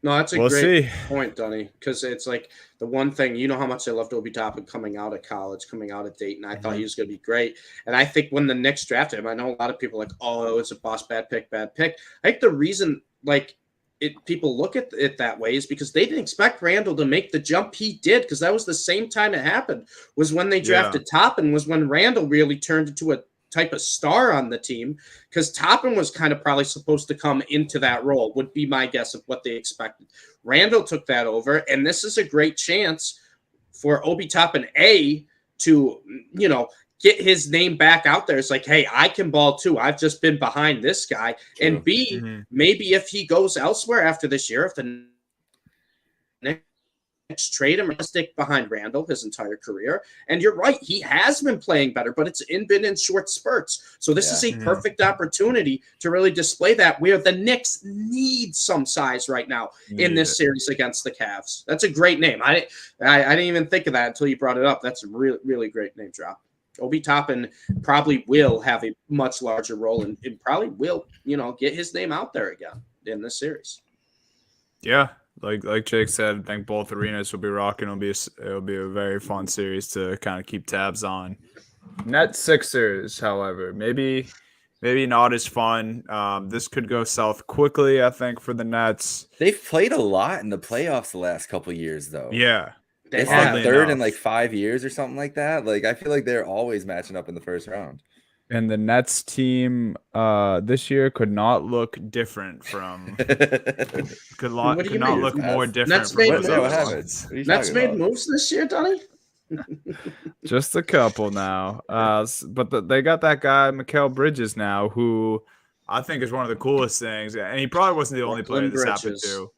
No, that's a great point, Dunny, because it's like the one thing, how much I loved Obi Toppin coming out of college, coming out of Dayton. I thought he was going to be great. And I think when the Knicks drafted him, I know a lot of people are like, oh, it's a boss, bad pick. I think the reason people look at it that way is because they didn't expect Randall to make the jump he did, because that was the same time it happened, was when they drafted Toppin, was when Randall really turned into a type of star on the team, because Toppin was kind of probably supposed to come into that role, would be my guess of what they expected. Randall took that over, and this is a great chance for Obi Toppin to get his name back out there. It's like, hey, I can ball too. I've just been behind this guy. True. And B, maybe if he goes elsewhere after this year, if the Knicks trade him, stick behind Randall his entire career. And you're right, he has been playing better, but it's been in short spurts. So this is a perfect opportunity to really display that, where the Knicks need some size right now in this series against the Cavs. That's a great name. I didn't even think of that until you brought it up. That's a really, really great name drop. Obi Toppin probably will have a much larger role and probably will, get his name out there again in this series. Yeah, like Jake said, I think both arenas will be rocking. It'll be a very fun series to kind of keep tabs on. Nets Sixers, however, maybe not as fun. This could go south quickly, I think, for the Nets. They've played a lot in the playoffs the last couple of years, though. Yeah. It's like third in like 5 years or something like that. Like, I feel like they're always matching up in the first round. And the Nets team this year could not look different from could not look more different. Nets made moves this year, Donnie? Just a couple now. But they got that guy Mikal Bridges now, who I think is one of the coolest things. And he probably wasn't the only player this happened to.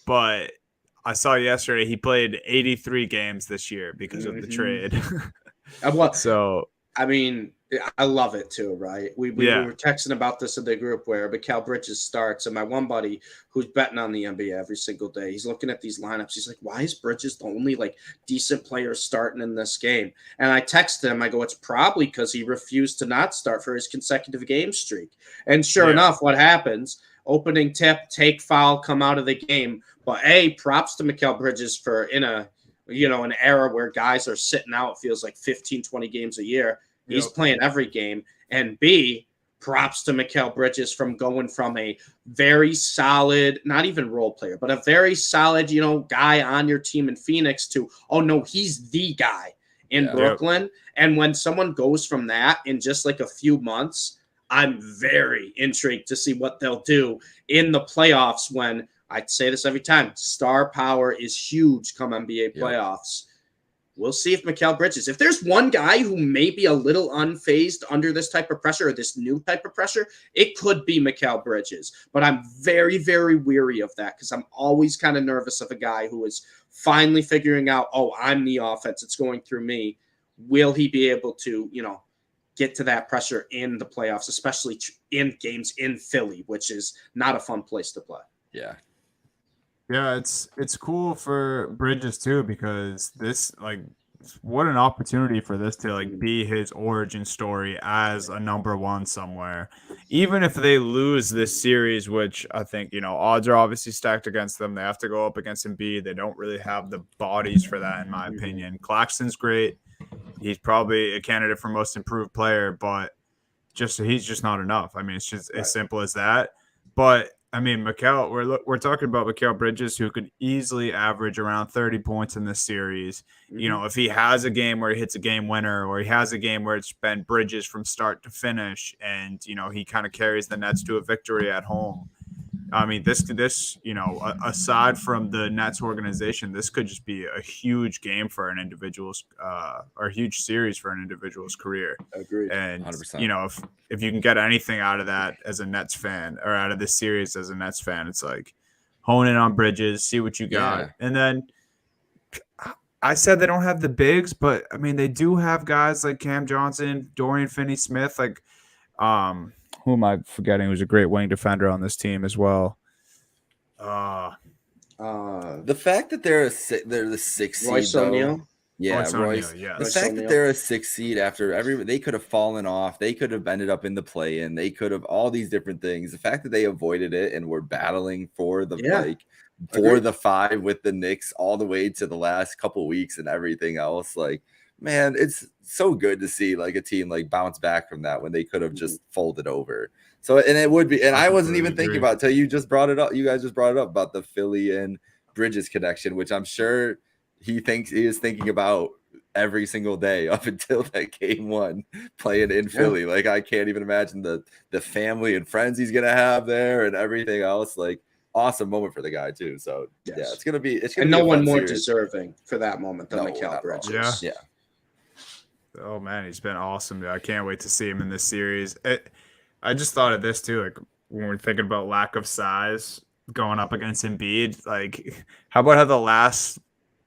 But I saw yesterday he played 83 games this year because of the trade. I mean, I love it too, right? We were texting about this in the group where Mikal Bridges starts, and my one buddy who's betting on the NBA every single day, he's looking at these lineups. He's like, why is Bridges the only decent player starting in this game? And I text him, I go, it's probably because he refused to not start for his consecutive game streak. And sure enough, what happens? Opening tip, take foul, come out of the game. But props to Mikal Bridges for in an era where guys are sitting out, it feels like 15, 20 games a year. He's playing every game. And B, props to Mikal Bridges from going from a very solid, not even role player, but a very solid, guy on your team in Phoenix to, oh no, he's the guy in Brooklyn. Yep. And when someone goes from that in just like a few months, I'm very intrigued to see what they'll do in the playoffs when, I say this every time, star power is huge come NBA playoffs. We'll see if Mikal Bridges, if there's one guy who may be a little unfazed under this type of pressure or this new type of pressure, it could be Mikal Bridges. But I'm very, very weary of that because I'm always kind of nervous of a guy who is finally figuring out, oh, I'm the offense. It's going through me. Will he be able to, get to that pressure in the playoffs, especially in games in Philly, which is not a fun place to play. Yeah. Yeah, it's cool for Bridges too, because this what an opportunity for this to be his origin story as a number one somewhere. Even if they lose this series, which I think, odds are obviously stacked against them. They have to go up against Embiid. They don't really have the bodies for that, in my opinion. Claxton's great. He's probably a candidate for most improved player, but he's just not enough. I mean, it's just as simple as that. But I mean, we're talking about Mikal Bridges, who could easily average around 30 points in this series. If he has a game where he hits a game winner, or he has a game where it's been Bridges from start to finish, and he kind of carries the Nets to a victory at home. I mean, this aside from the Nets organization, this could just be a huge game for an individual's or a huge series for an individual's career. Agreed. And 100%. If you can get anything out of that as a Nets fan, or out of this series as a Nets fan, it's hone in on Bridges, see what you got. Yeah. And then I said they don't have the bigs, but I mean, they do have guys like Cam Johnson, Dorian Finney-Smith, who am I forgetting? Who's a great wing defender on this team as well. The fact that they're the sixth seed, Royce O'Neal. Yeah, Royce. The fact that they're a 6th seed after they could have fallen off. They could have ended up in the play-in. They could have all these different things. The fact that they avoided it and were battling for the the 5 with the Knicks all the way to the last couple weeks and everything else. Man, it's so good to see a team bounce back from that when they could have just folded over. So, and it would be, and I wasn't even thinking about it till you just brought it up. You guys just brought it up about the Philly and Bridges connection, which I'm sure he is thinking about every single day up until that game 1 playing in Philly. I can't even imagine the family and friends he's going to have there and everything else. Awesome moment for the guy too. So it's going to be, and no one more deserving for that moment than Mikal Bridges. Yeah. Oh man, he's been awesome. I can't wait to see him in this series. I just thought of this too, when we're thinking about lack of size going up against Embiid. How about how the last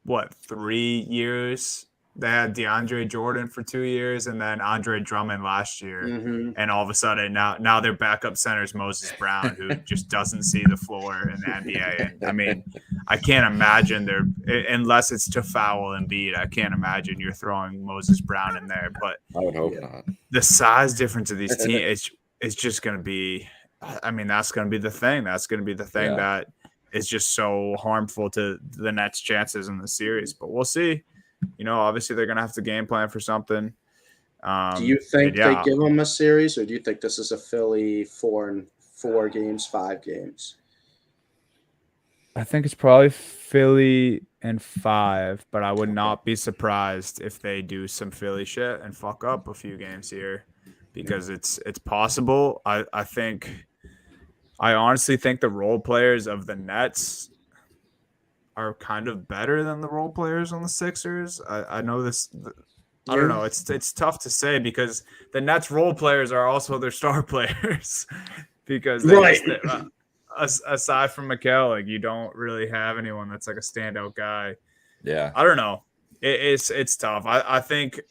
3 years. They had DeAndre Jordan for 2 years and then Andre Drummond last year. Mm-hmm. And all of a sudden now their backup center is Moses Brown, who just doesn't see the floor in the NBA. And I mean, I can't imagine unless it's to foul Embiid, I can't imagine you're throwing Moses Brown in there. But I would hope not. The size difference of these teams is just going to be, I mean, that's going to be the thing. That's going to be the thing that is just so harmful to the Nets' chances in the series. But we'll see. You know, obviously they're going to have to game plan for something. Do you think they give them a series, or do you think this is a Philly 4 games, 5 games? I think it's probably Philly in 5, but I would not be surprised if they do some Philly shit and fuck up a few games here, because it's possible. I honestly think the role players of the Nets are kind of better than the role players on the Sixers. I know this. I don't know. It's tough to say because the Nets role players are also their star players because aside from Mikal, like you don't really have anyone that's like a standout guy. Yeah, I don't know. It's tough. I think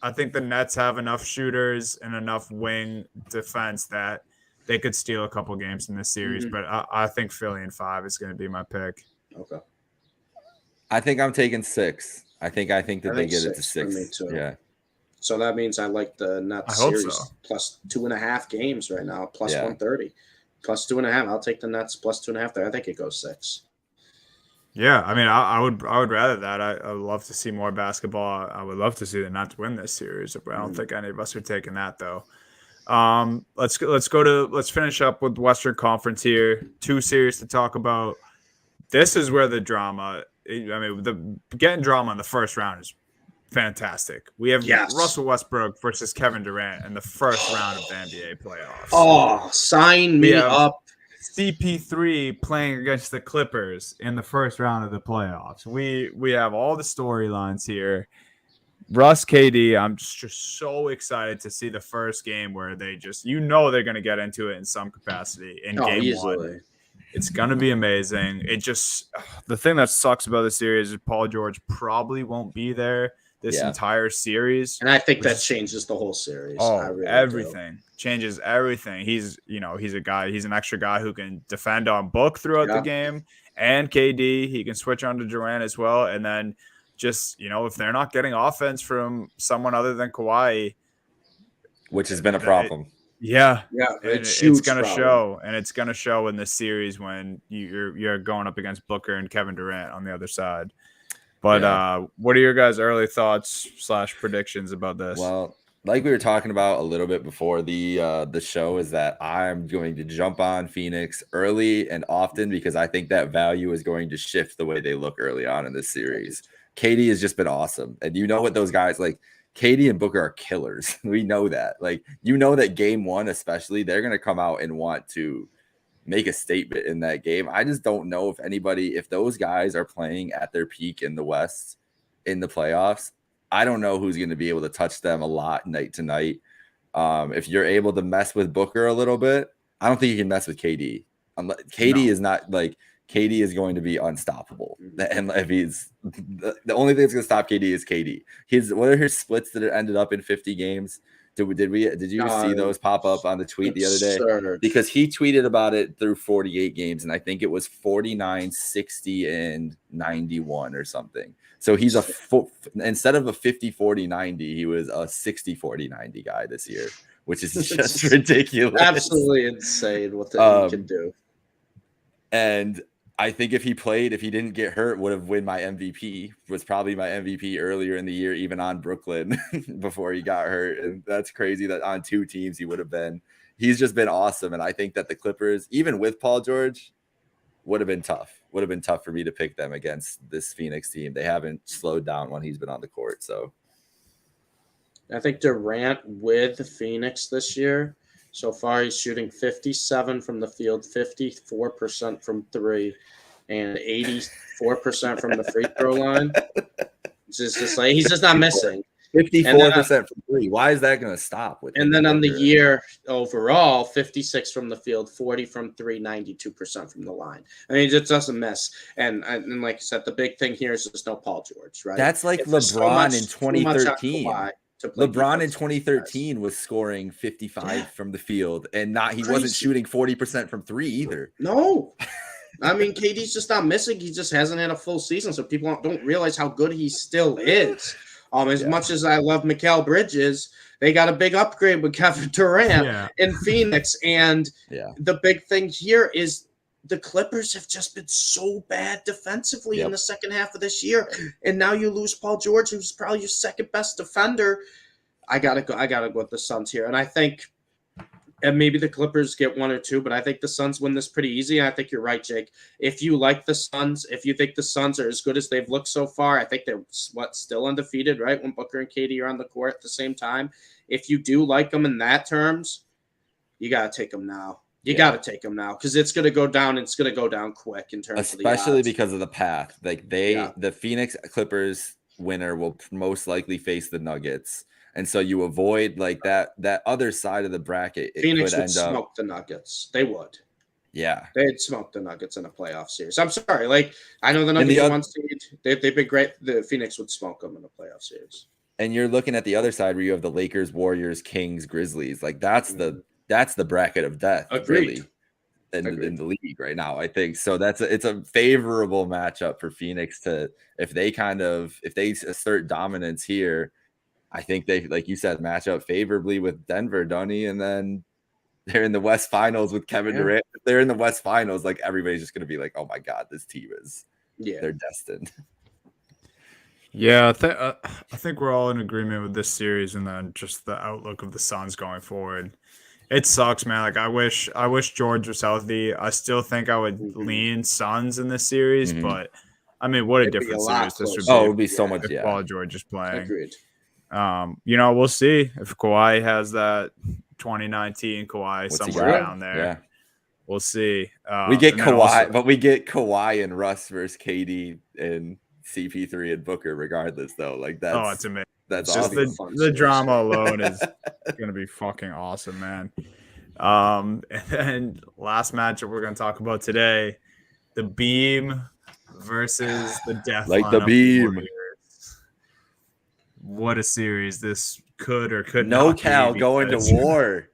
the Nets have enough shooters and enough wing defense that they could steal a couple games in this series. But I think Philly in 5 is going to be my pick. Okay. I think I'm taking 6. I think they get it to 6. For me too. Yeah. So that means I like the Nets I hope series so. plus 2.5 games right now, plus 130, plus 2.5. I'll take the Nets plus 2.5 there. I think it goes 6. Yeah, I mean, I would rather that. I would love to see more basketball. I would love to see the Nets win this series, but I don't think any of us are taking that though. Let's finish up with Western Conference here. 2 series to talk about. This is where the drama. I mean, getting drama in the first round is fantastic. We have Russell Westbrook versus Kevin Durant in the first round of the NBA playoffs. Oh, sign me up. CP3 playing against the Clippers in the first round of the playoffs. We have all the storylines here. Russ, KD, I'm just so excited to see the first game where they just, they're going to get into it in some capacity in game easily. 1. It's going to be amazing. The thing that sucks about the series is Paul George probably won't be there this entire series. And I think that changes the whole series. Oh, everything. Changes everything. He's an extra guy who can defend on Book throughout the game, and KD. He can switch on to Durant as well. And then just, if they're not getting offense from someone other than Kawhi, which has been a problem. It's going to show, and it's going to show in this series when you're going up against Booker and Kevin Durant on the other side. But what are your guys' early thoughts / predictions about this? Well, like we were talking about a little bit before the show, is that I'm going to jump on Phoenix early and often because I think that value is going to shift the way they look early on in this series. KD has just been awesome, and what those guys like. KD and Booker are killers. We know that. That game 1, especially, they're going to come out and want to make a statement in that game. I just don't know if those guys are playing at their peak in the West in the playoffs, I don't know who's going to be able to touch them a lot night to night. If you're able to mess with Booker a little bit, I don't think you can mess with KD. KD is not KD is going to be unstoppable. And if the only thing that's going to stop KD is KD. What are his splits that ended up in 50 games? Did you see those pop up on the tweet the other day? Because he tweeted about it through 48 games, and I think it was 49, 60, and 91 or something. So he's instead of a 50, 40, 90, he was a 60, 40, 90 guy this year, which is just ridiculous. Absolutely insane what he can do. And I think if he didn't get hurt, would have won my MVP. Was probably my MVP earlier in the year, even on Brooklyn before he got hurt. And that's crazy that on 2 teams he would have been. He's just been awesome. And I think that the Clippers, even with Paul George, would have been tough. Would have been tough for me to pick them against this Phoenix team. They haven't slowed down when he's been on the court. So I think Durant with Phoenix this year, so far, he's shooting 57 from the field, 54% from 3, and 84% from the free throw line. It's just like he's just not missing. 54% from three. Why is that going to stop? And then on the year overall, 56 from the field, 40 from three, 92% from the line. I mean, it just doesn't miss. And like I said, the big thing here is there's no Paul George, right? That's like LeBron in 2013. LeBron in 2013 was scoring 55 from the field, and he wasn't shooting 40% from three either. No. I mean, KD's just not missing. He just hasn't had a full season, so people don't realize how good he still is. As much as I love Mikal Bridges, they got a big upgrade with Kevin Durant in Phoenix. And the big thing here is the Clippers have just been so bad defensively in the second half of this year. And now you lose Paul George, who's probably your second best defender. I gotta go with the Suns here. And I think and maybe the Clippers get one or two, but I think the Suns win this pretty easy. And I think you're right, Jake. If you like the Suns, if you think the Suns are as good as they've looked so far, I think they're still undefeated, right? When Booker and KD are on the court at the same time. If you do like them in that terms, you got to take them now. You got to take them now because it's going to go down. It's going to go down quick in terms of the odds. Especially because of the path. Like the Phoenix Clippers winner will most likely face the Nuggets. And so you avoid like that other side of the bracket. Phoenix would smoke the Nuggets. They would. Yeah. They'd smoke the Nuggets in a playoff series. I'm sorry. Like, I know the Nuggets are one seed. They've been great. The Phoenix would smoke them in a playoff series. And you're looking at the other side where you have the Lakers, Warriors, Kings, Grizzlies. Like that's the bracket of death. Agreed. Really in the league right now, I think. So it's a favorable matchup for Phoenix if they assert dominance here. I think they, like you said, match up favorably with Denver, Dunny, and then they're in the West Finals with Kevin Durant. If they're in the West Finals, like everybody's just going to be like, "Oh my God, this team they're destined." Yeah, I think we're all in agreement with this series, and then just the outlook of the Suns going forward. It sucks, man. Like I wish George was healthy. I still think I would lean Suns in this series, but I mean, what a different series this would be. Oh, it would be so much. If Paul George is playing. Agreed. We'll see if Kawhi has that 2019 Kawhi somewhere around there. Yeah. We'll see. We get Kawhi, but we get Kawhi and Russ versus KD and CP3 and Booker regardless, though. Like that's it's amazing. That's just awesome. the drama alone is gonna be fucking awesome, man. And then last matchup we're gonna talk about today, the Beam versus the Death. Like the Beam. Warriors. What a series this could or could no not Cal be going to war.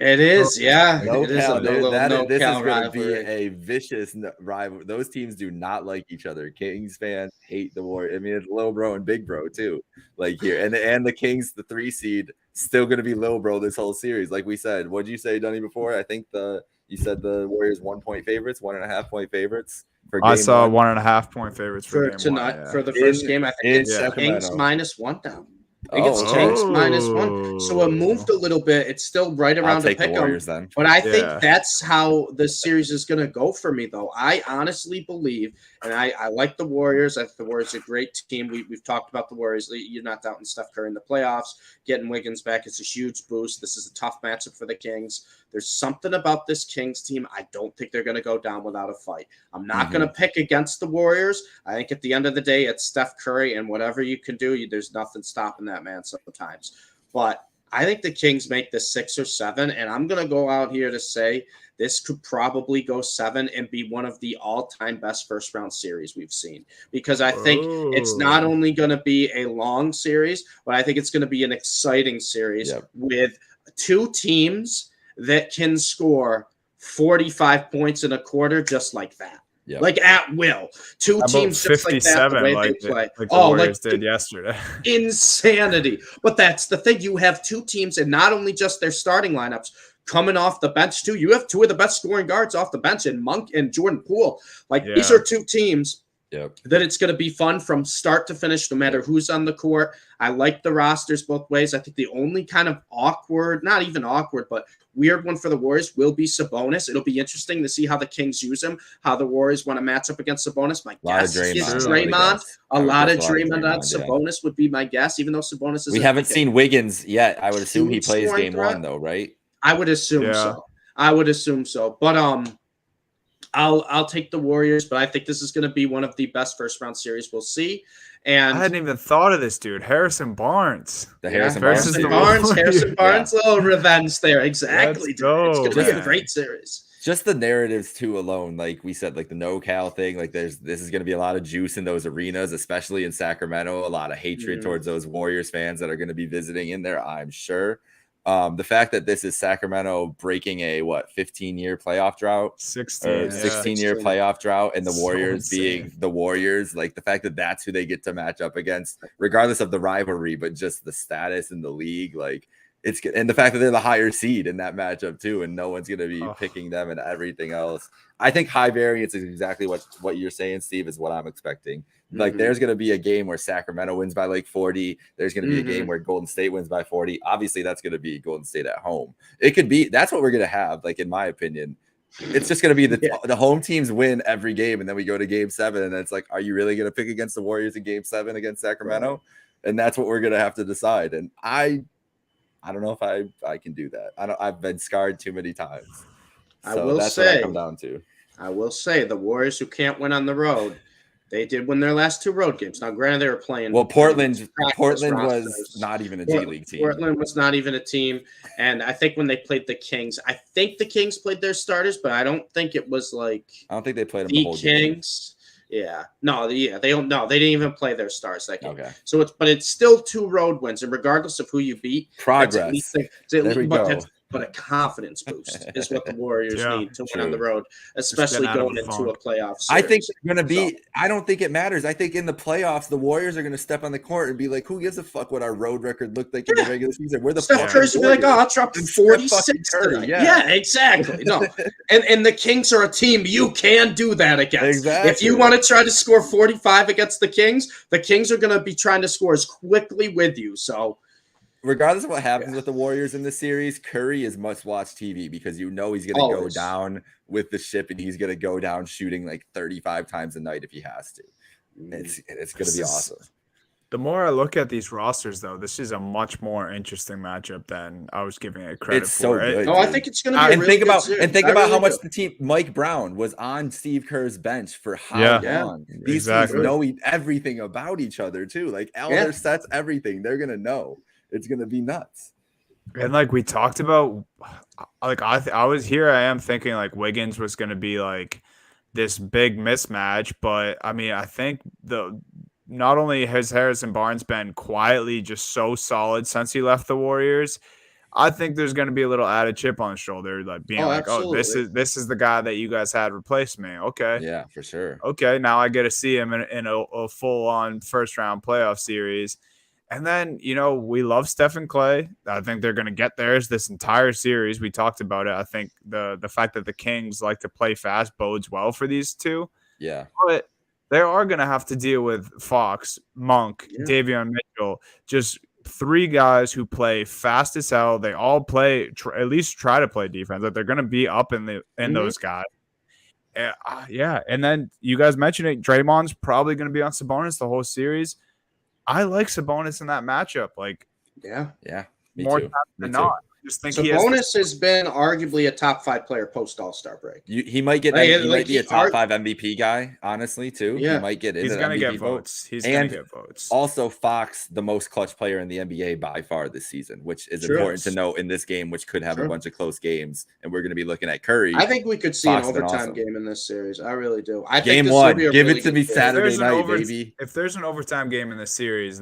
It is, yeah. No it Cal. This is going to rivalry. be a vicious rival. Those teams do not like each other. Kings fans hate the Warriors. I mean, it's Lil Bro and Big Bro too. Like here, and the Kings, the 3 seed, still going to be Lil Bro this whole series. Like we said, what did you say, Dunny? Before I think you said the Warriors 1 point favorites, 1.5 point favorites. I saw 1.5 point favorites for game tonight 1, for the first game. I think it's Kings -1 now. I think it's Kings -1. So it moved a little bit. It's still right around the pick Warriors then. But I think that's how this series is going to go for me, though. I honestly believe, and I like the Warriors. I think the Warriors are a great team. We've talked about the Warriors. You're not doubting Steph Curry in the playoffs. Getting Wiggins back is a huge boost. This is a tough matchup for the Kings. There's something about this Kings team. I don't think they're going to go down without a fight. I'm not going to pick against the Warriors. I think at the end of the day, it's Steph Curry, and whatever you can do, there's nothing stopping that man sometimes. But I think the Kings make this 6 or 7, and I'm going to go out here to say this could probably go 7 and be one of the all-time best first-round series we've seen. Because I think it's not only going to be a long series, but I think it's going to be an exciting series with 2 teams that can score 45 points in a quarter just like that. Yep. Like at will. 2 teams just like that, the way they play. Like the Warriors did yesterday. Insanity. But that's the thing. You have 2 teams, and not only just their starting lineups, coming off the bench too. You have 2 of the best scoring guards off the bench in Monk and Jordan Poole. These are 2 teams that it's going to be fun from start to finish, no matter who's on the court. I like the rosters both ways. I think the only kind of not even awkward, but weird one for the Warriors will be Sabonis. It'll be interesting to see how the Kings use him, how the Warriors want to match up against Sabonis. My guess is Draymond. A lot of Draymond on Sabonis would be my guess, even though Sabonis is. We haven't seen Wiggins yet. I would assume he plays game 1, though, right? I would assume so. But I'll take the Warriors, but I think this is going to be one of the best first round series we'll see. And I hadn't even thought of this, dude. Harrison Barnes. Harrison versus Barnes. the Harrison Warriors. Barnes, little revenge there. Exactly. Let's Dude. go, It's going to be a man. great series. Just the narratives too alone, like we said, like the NoCal thing, like this is going to be a lot of juice in those arenas, especially in Sacramento. A lot of hatred towards those Warriors fans that are going to be visiting in there, I'm sure. The fact that this is Sacramento breaking a 15-year playoff drought, 16-year playoff drought, and the Warriors being the Warriors, like the fact that that's who they get to match up against, regardless of the rivalry, but just the status in the league, like. It's good. And the fact that they're the higher seed in that matchup too, and no one's going to be picking them and everything else. I think high variance is exactly what you're saying, Steve, is what I'm expecting. Like there's going to be a game where Sacramento wins by like 40. There's going to be a game where Golden State wins by 40. Obviously, that's going to be Golden State at home. It could be. That's what we're going to have. Like in my opinion, it's just going to be the home teams win every game, and then we go to Game 7, and it's like, are you really going to pick against the Warriors in Game 7 against Sacramento? Right. And that's what we're going to have to decide. And I don't know if I can do that. I've been scarred too many times. So I will that's say, what I come down to. I will say the Warriors who can't win on the road, they did win their last 2 road games. Now, granted, they were playing. Well, Portland was not even a G League team. Portland was not even a team. And I think when they played the Kings, I think the Kings played their starters, but I don't think it was like. I don't think they played them the whole Kings. Game. Yeah, no, they don't. No, they didn't even play their stars that game. Okay. So it's still 2 road wins, and regardless of who you beat, progress. But a confidence boost is what the Warriors need to win on the road, especially going into a playoff series. I think they're going to be. I don't think it matters. I think in the playoffs, the Warriors are going to step on the court and be like, "Who gives a fuck what our road record looked like in the regular season? We're the Steph Curry will be like, "Oh, I'll drop 46 tonight." Yeah, exactly. No, and the Kings are a team you can do that against. Exactly. If you want to try to score 45 against the Kings are going to be trying to score as quickly with you. So. Regardless of what happens with the Warriors in this series, Curry is must-watch TV because he's going to go down with the ship, and he's going to go down shooting like 35 times a night if he has to. It's going to be awesome. The more I look at these rosters, though, this is a much more interesting matchup than I was giving it credit it's for. So good, I think it's going to be. Think about how much the team Mike Brown was on Steve Kerr's bench for how long. These teams know everything about each other too. Like all their sets, everything they're going to know. It's going to be nuts. And like we talked about, like I was here, I am thinking like Wiggins was going to be like this big mismatch, but I mean, I think not only has Harrison Barnes been quietly just so solid since he left the Warriors, I think there's going to be a little added chip on his shoulder, like being absolutely. this is the guy that you guys had replace me. Okay. Yeah, for sure. Okay. Now I get to see him in a full on first round playoff series. And then, we love Stephen Clay. I think they're going to get theirs this entire series. We talked about it. I think the fact that the Kings like to play fast bodes well for these two. Yeah. But they are going to have to deal with Fox, Monk, Davion Mitchell, just 3 guys who play fast as hell. They all play, at least try to play defense. Like they're going to be up in those guys. Yeah. And then you guys mentioned it. Draymond's probably going to be on Sabonis the whole series. I like Sabonis in that matchup. Like, yeah, me more too. times than not. I just think Sabonis has been arguably a top 5 player post All-Star break. He might get. He might be a top 5 MVP guy, honestly, too. Yeah. He might get into He's going to MVP get votes. He's and going to get votes. Also, Fox, the most clutch player in the NBA by far this season, which is important to note in this game, which could have a bunch of close games. And we're going to be looking at Curry. I think we could see an overtime game in this series. I really do. I game think 1. Give it to me Saturday night, baby. If there's an overtime game in this series,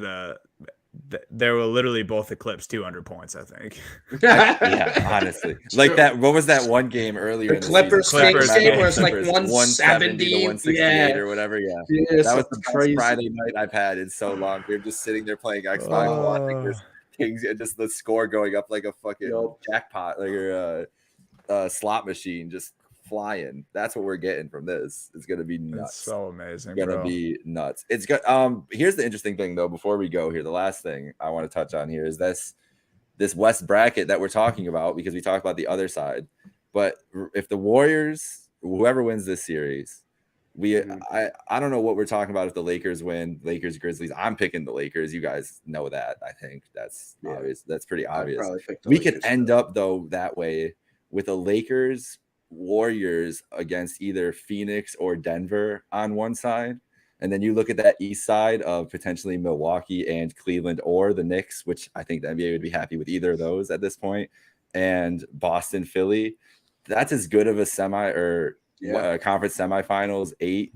there will literally both eclipse 200 points, I think. Yeah, honestly. Like that, what was that one game earlier? The Clippers game where it's like 170 to 168 or whatever. Yeah. That was the best Friday night I've had in so long. We were just sitting there playing Xbox, watching this Kings, and just the score going up like a fucking jackpot, like a slot machine, just flying. That's what we're getting from this. It's gonna be nuts. It's so amazing. It's gonna be nuts. It's good. Here's the interesting thing though. Before we go here, the last thing I want to touch on here is this West bracket that we're talking about, because we talked about the other side. But if the Warriors, whoever wins this series, I don't know what we're talking about if the Lakers win, Lakers Grizzlies. I'm picking the Lakers. You guys know that. I think that's obvious. That's pretty obvious. We could end up though that way with a Lakers Warriors against either Phoenix or Denver on one side. And then you look at that east side of potentially Milwaukee and Cleveland or the Knicks, which I think the NBA would be happy with either of those at this point, and Boston, Philly. That's as good of a conference semifinals 8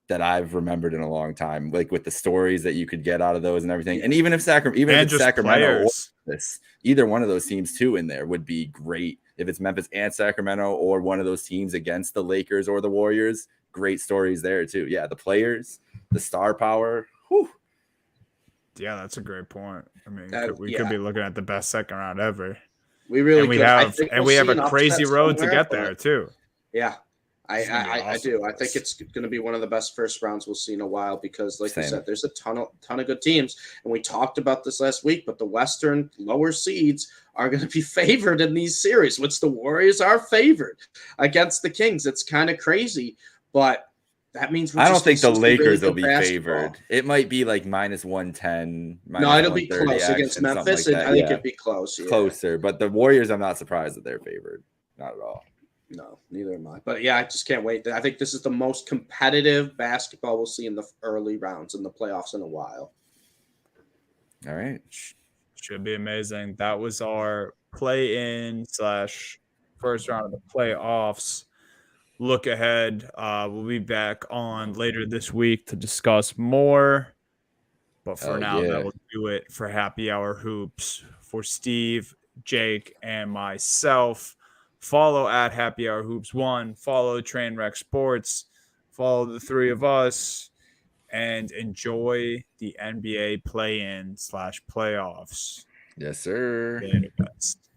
that I've remembered in a long time, like with the stories that you could get out of those and everything. And even if Sacramento or Memphis, either one of those teams too in there would be great. If it's Memphis and Sacramento or one of those teams against the Lakers or the Warriors, great stories there too. Yeah, the players, the star power. Whew. Yeah, that's a great point. I mean, we could be looking at the best second round ever. We really we have a crazy road to get there too. Yeah. I do. I think it's going to be one of the best first rounds we'll see in a while because, like you said, there's a ton of good teams, and we talked about this last week. But the Western lower seeds are going to be favored in these series, which the Warriors are favored against the Kings. It's kind of crazy, but that means I don't think the Lakers will be favored. It might be like -110. No, it'll be close against Memphis. Like I think it'd be close. Yeah. Closer, but the Warriors, I'm not surprised that they're favored. Not at all. No, neither am I. But yeah, I just can't wait. I think this is the most competitive basketball we'll see in the early rounds in the playoffs in a while. All right. Should be amazing. That was our play-in / first round of the playoffs. Look ahead. We'll be back on later this week to discuss more. But for now, that will do it for Happy Hour Hoops. For Steve, Jake, and myself, follow at Happy Hour Hoops 1. Follow Trainwreck Sports. Follow the three of us. And enjoy the NBA play-in / playoffs. Yes, sir. Best.